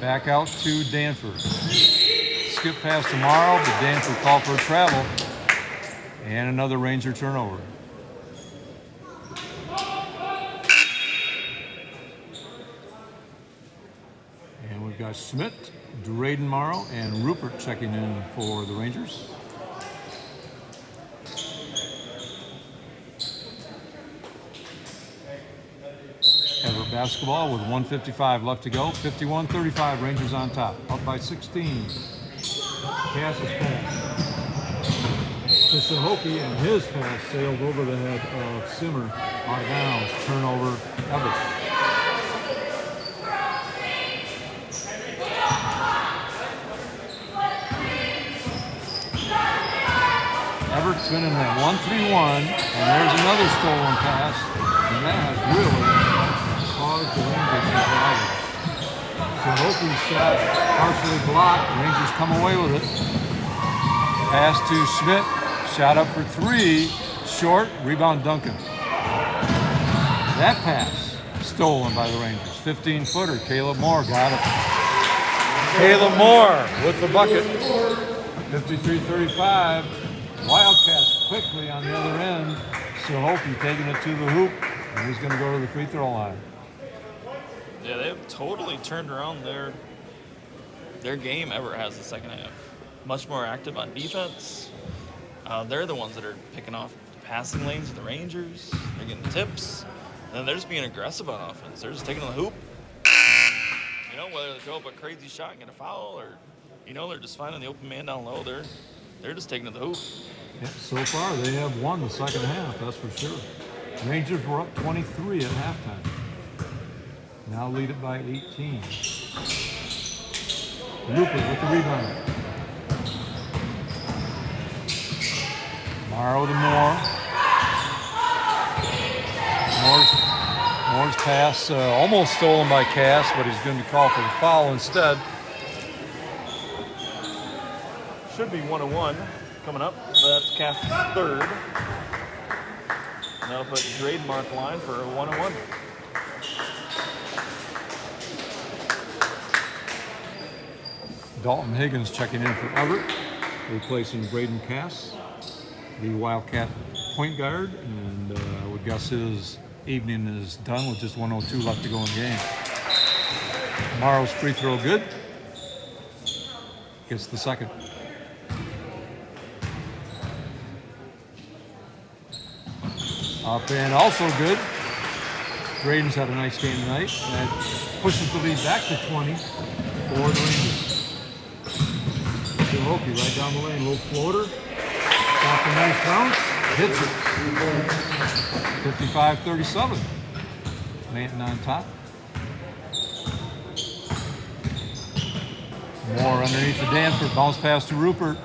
Back out to Danford. Skip pass to Morrow, but Danford called for a travel. And another Ranger turnover. And we've got Schmidt, Drayden Morrow, and Rupert checking in for the Rangers. Everett basketball with 1:55 left to go. 51-35, Rangers on top. Up by 16. Cass's pass to Sahoki, and his pass sailed over the head of Simmer out of bounds. Turnover, Everett. Everett's been in that 1-3-1, and there's another stolen pass, and that has really caused the Rangers to drive. Sahoki's shot partially blocked. The Rangers come away with it. Pass to Schmidt. shot up for three, short, rebound Duncan. That pass stolen by the Rangers. 15-footer, Caleb Moore got it. Caleb Moore with the bucket. 53-35. Wildcats quickly on the other end. Sohoki taking it to the hoop, and he's going to go to the free throw line. Yeah, they have totally turned around their game. Everett has the second half. Much more active on defense. They're the ones that are picking off the passing lanes of the Rangers. They're getting tips. And they're just being aggressive on offense. They're just taking the hoop. You know, whether they throw up a crazy shot and get a foul or, you know, they're just finding the open man down low. They're just taking to the hoop. Yeah, so far, they have won the second half, that's for sure. Rangers were up 23 at halftime. Now lead it by 18. Rupert with the rebound. Morrow to Moore. Moore's pass almost stolen by Cass, but he's going to be called for the foul instead. Should be 1-1 coming up. That's Cass's third. And they'll put trademark line for a 1-1. Dalton Higgins checking in for Everett, replacing Braden Cass, the Wildcat point guard, and I would guess his evening is done with just 1:02 left to go in the game. Morrow's free throw good. Gets the second. Up and also good. Braden's had a nice game tonight. And pushes the lead back to 20 for the Rangers. Hokie right down the lane, little floater. Off a nice bounce, hits it. 55-37. Manton on top. Moore underneath the Danford, bounce pass to Rupert.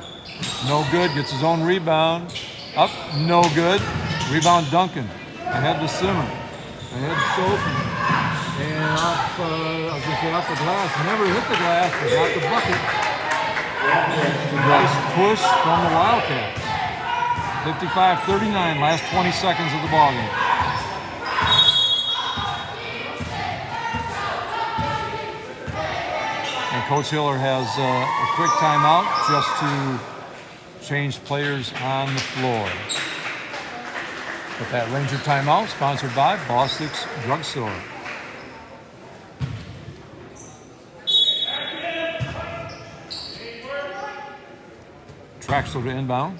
No good, gets his own rebound. Up, no good. Rebound Duncan. Ahead to Simmer. Ahead to Sophie. And off, I was going to say off the glass. Never hit the glass, but got the bucket. Nice push from the Wildcats. 55-39, last 20 seconds of the ballgame. And Coach Hiller has a quick timeout just to change players on the floor. But that Ranger timeout sponsored by Bostik's Drugstore. Drugstore to inbound.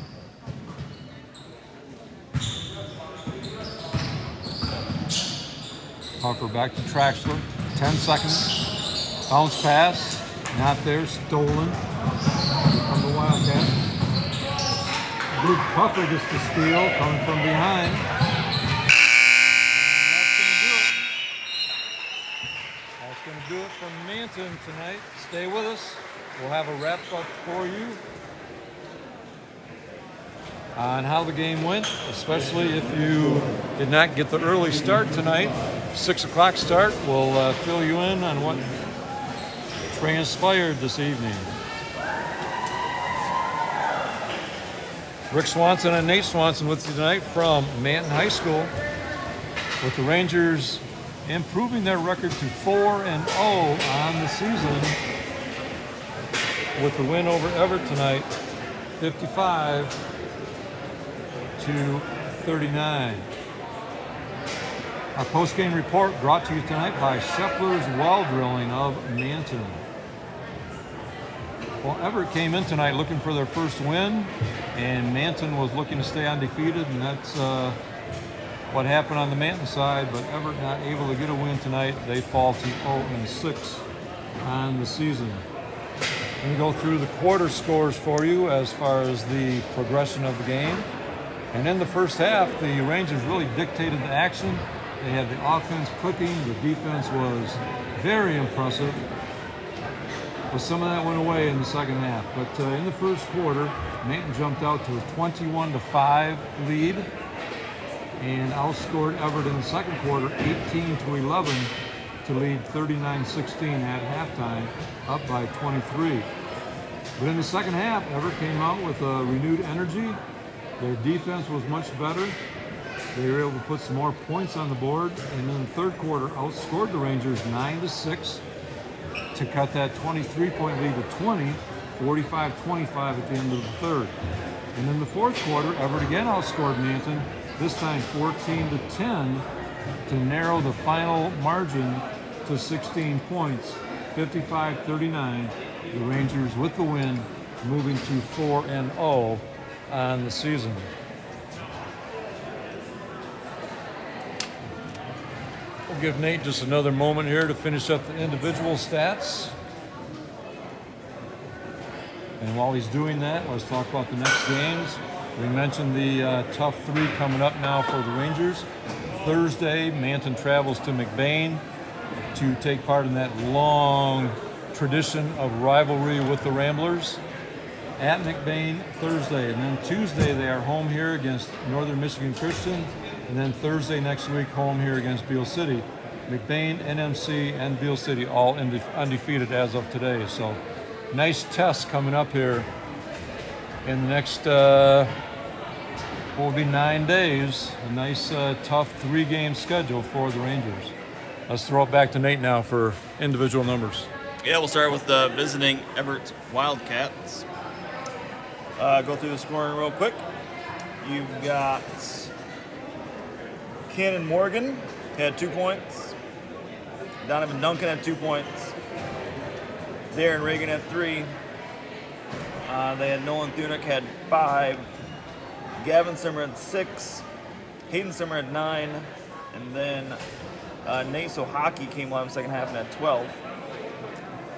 Harper back to Traxler. 10 seconds. Bounce pass. Not there. Stolen from the Wildcats. Luke Puffer gets the steal. Coming from behind. That's going to do it from Manton tonight. Stay with us. We'll have a wrap up for you on how the game went, especially if you did not get the early start tonight. 6 o'clock start. We'll fill you in on what transpired this evening. Rick Swanson and Nate Swanson with you tonight from Manton High School, with the Rangers improving their record to 4-0 on the season with the win over Everett tonight, 55-39. Our post-game report brought to you tonight by Shepler's Well Drilling of Manton. Well, Everett came in tonight looking for their first win, and Manton was looking to stay undefeated, and that's what happened on the Manton side, but Everett not able to get a win tonight. They fall to 0-6 on the season. Let me go through the quarter scores for you as far as the progression of the game. And in the first half, the Rangers really dictated the action. They had the offense clicking. The defense was very impressive. But some of that went away in the second half. But in the first quarter, Manton jumped out to a 21-5 lead and outscored Everett in the second quarter 18-11 to lead 39-16 at halftime, up by 23. But in the second half, Everett came out with renewed energy, Their defense was much better. They were able to put some more points on the board, and in the third quarter outscored the Rangers 9-6 to cut that 23-point lead to 20, 45-25 at the end of the third. And in the fourth quarter, Everett again outscored Manton, this time 14-10, to narrow the final margin to 16 points, 55-39. The Rangers with the win, moving to 4-0 on the season. We'll give Nate just another moment here to finish up the individual stats. And while he's doing that, let's talk about the next games. We mentioned the tough three coming up now for the Rangers. Thursday, Manton travels to McBain to take part in that long tradition of rivalry with the Ramblers. At McBain Thursday, and then Tuesday they are home here against Northern Michigan Christian, and then Thursday next week home here against Beale City. McBain, NMC, and Beale City all undefeated as of today. So nice tests coming up here in the next, will be 9 days. A nice tough 3-game schedule for the Rangers. Let's throw it back to Nate now for individual numbers. Yeah, we'll start with the visiting Everett Wildcats. Go through the scoring real quick. You've got Cannon Morgan had 2 points. Donovan Duncan had 2 points. Darren Reagan had 3. They had Nolan Thunick had 5. Gavin Simmer had 6. Hayden Simmer had 9. And then Nate Sohaki came alive in the second half and had 12.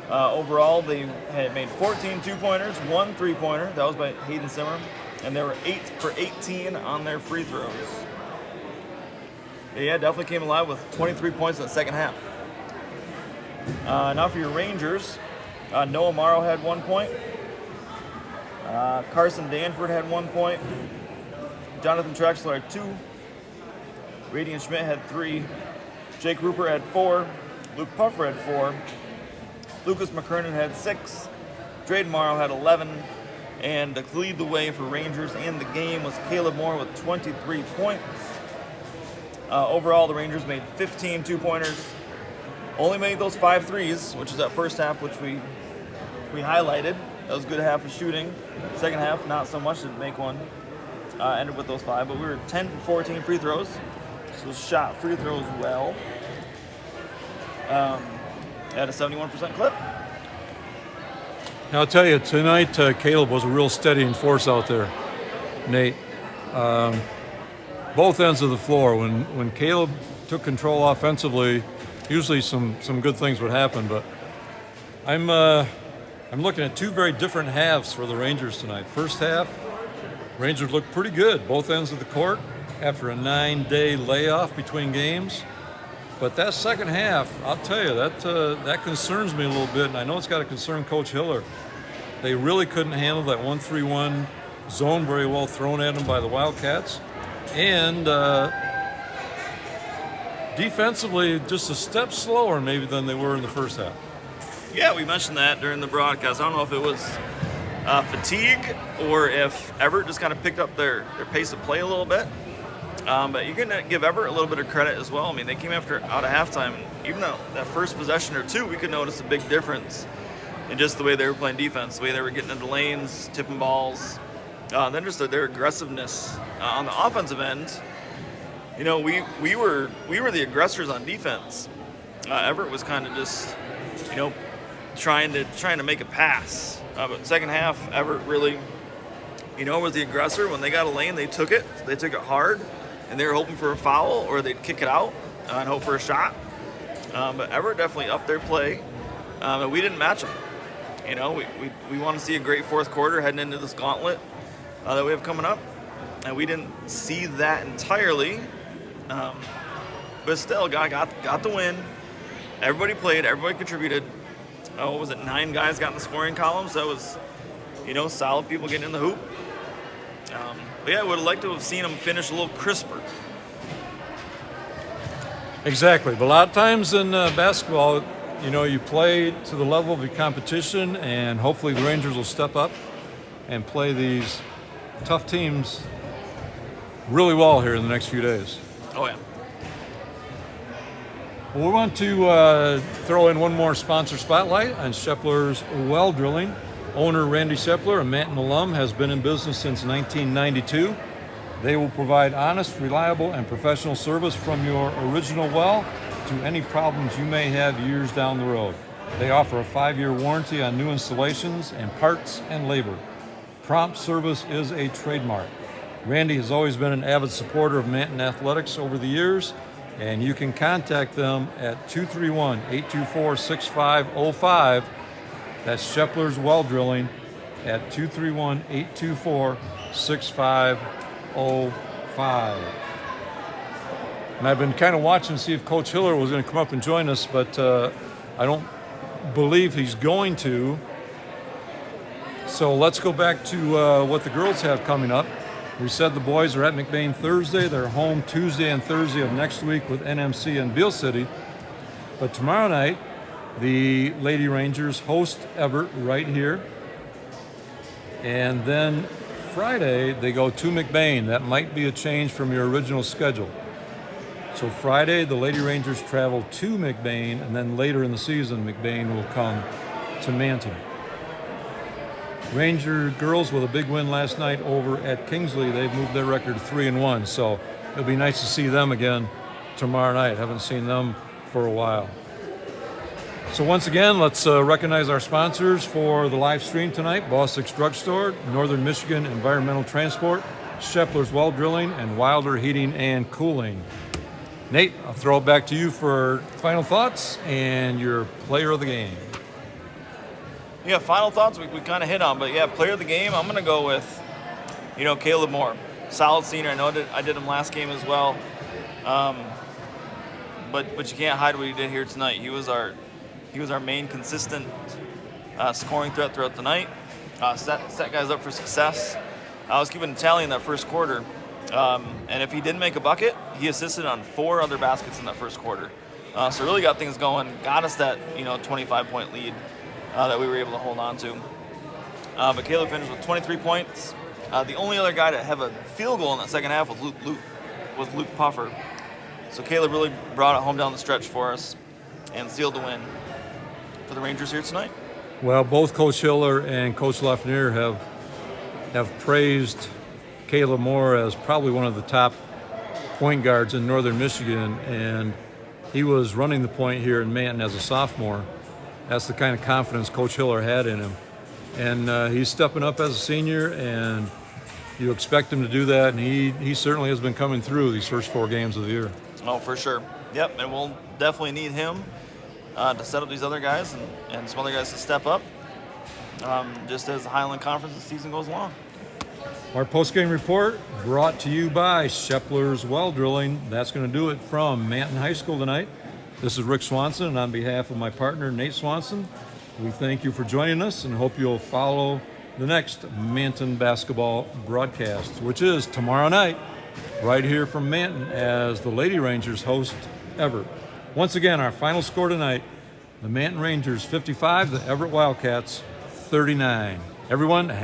Overall, they had made 14 2-pointers, 1 3-pointer. That was by Hayden Simmer. And they were 8 for 18 on their free throws. Yeah, definitely came alive with 23 points in the second half. Now for your Rangers, Noah Morrow had 1 point. Carson Danford had 1 point. Jonathan Trexler had 2. Radian Schmidt had 3. Jake Rupert had 4. Luke Puffer had 4. Lucas Mckernan had 6. Drayden Morrow had 11. And to lead the way for Rangers in the game was Caleb Moore with 23 points. Overall, the Rangers made 15 2-pointers. Only made those 5 threes, which is that first half, which we highlighted. That was a good half of shooting. Second half, not so much, didn't make one. Ended with those 5, but we were 10 for 14 free throws. So shot free throws well. At a 71% clip. Now, I'll tell you, tonight Caleb was a real steadying force out there, Nate. Both ends of the floor. When Caleb took control offensively, usually some good things would happen. But I'm looking at 2 very different halves for the Rangers tonight. First half, Rangers looked pretty good, both ends of the court, after a 9-day layoff between games. But that second half, I'll tell you, that concerns me a little bit, and I know it's got to concern Coach Hiller. They really couldn't handle that 1-3-1 zone very well thrown at them by the Wildcats. And defensively, just a step slower maybe than they were in the first half. Yeah, we mentioned that during the broadcast. I don't know if it was fatigue or if Everett just kind of picked up their pace of play a little bit. But you can give Everett a little bit of credit as well. I mean, they came out of halftime. Even though that first possession or two, we could notice a big difference in just the way they were playing defense, the way they were getting into lanes, tipping balls. Then just their aggressiveness on the offensive end. You know, we were the aggressors on defense. Everett was kind of just, you know, trying to make a pass. But second half, Everett really, you know, was the aggressor. When they got a lane, they took it. They took it hard, and they were hoping for a foul or they'd kick it out and hope for a shot. But Everett definitely upped their play, but we didn't match them. You know, we want to see a great fourth quarter heading into this gauntlet that we have coming up, and we didn't see that entirely. But still, got the win. Everybody played. Everybody contributed. What was it? 9 guys got in the scoring column. So that was, you know, solid people getting in the hoop. But yeah, I would have liked to have seen them finish a little crisper. Exactly. But a lot of times in basketball, you know, you play to the level of the competition, and hopefully the Rangers will step up and play these tough teams really well here in the next few days. Oh yeah. Well, we want to throw in one more sponsor spotlight on Shepler's Well Drilling. Owner Randy Shepler, a Manton alum, has been in business since 1992. They will provide honest, reliable, and professional service from your original well to any problems you may have years down the road. They offer a 5-year warranty on new installations and parts and labor. Prompt service is a trademark. Randy has always been an avid supporter of Manton Athletics over the years, and you can contact them at 231-824-6505. That's Shepler's Well Drilling at 231-824-6505. And I've been kind of watching to see if Coach Hiller was going to come up and join us, but I don't believe he's going to. So let's go back to what the girls have coming up. We said the boys are at McBain Thursday. They're home Tuesday and Thursday of next week with NMC and Beale City. But tomorrow night, the Lady Rangers host Everett right here. And then Friday, they go to McBain. That might be a change from your original schedule. So Friday, the Lady Rangers travel to McBain, and then later in the season, McBain will come to Manton. Ranger girls with a big win last night over at Kingsley. They've moved their record to 3-1, so it'll be nice to see them again tomorrow night. Haven't seen them for a while. So once again, let's recognize our sponsors for the live stream tonight: Bostik's Drugstore, Northern Michigan Environmental Transport, Shepler's Well Drilling, and Wilder Heating and Cooling. Nate, I'll throw it back to you for final thoughts and your player of the game. Yeah, final thoughts we kind of hit on, but yeah, player of the game, I'm going to go with, Caleb Moore. Solid senior. I know I did him last game as well. But you can't hide what he did here tonight. He was our main consistent scoring threat throughout the night. Set guys up for success. I was keeping a tally in that first quarter. And if he didn't make a bucket, he assisted on 4 other baskets in that first quarter. So really got things going, got us that 25-point lead that we were able to hold on to. But Caleb finished with 23 points. The only other guy to have a field goal in that second half was Luke Puffer. So Caleb really brought it home down the stretch for us and sealed the win for the Rangers here tonight. Well, both Coach Hiller and Coach Lafreniere have praised Caleb Moore as probably one of the top point guards in Northern Michigan, and he was running the point here in Manton as a sophomore. That's the kind of confidence Coach Hiller had in him. And he's stepping up as a senior, and you expect him to do that, and he certainly has been coming through these first 4 games of the year. Oh, for sure. Yep, and we'll definitely need him to set up these other guys and some other guys to step up just as the Highland Conference season goes along. Our postgame report brought to you by Shepler's Well Drilling. That's going to do it from Manton High School tonight. This is Rick Swanson, and on behalf of my partner, Nate Swanson, we thank you for joining us and hope you'll follow the next Manton basketball broadcast, which is tomorrow night, right here from Manton, as the Lady Rangers host Everett. Once again, our final score tonight, the Manton Rangers 55, the Everett Wildcats 39. Everyone, have a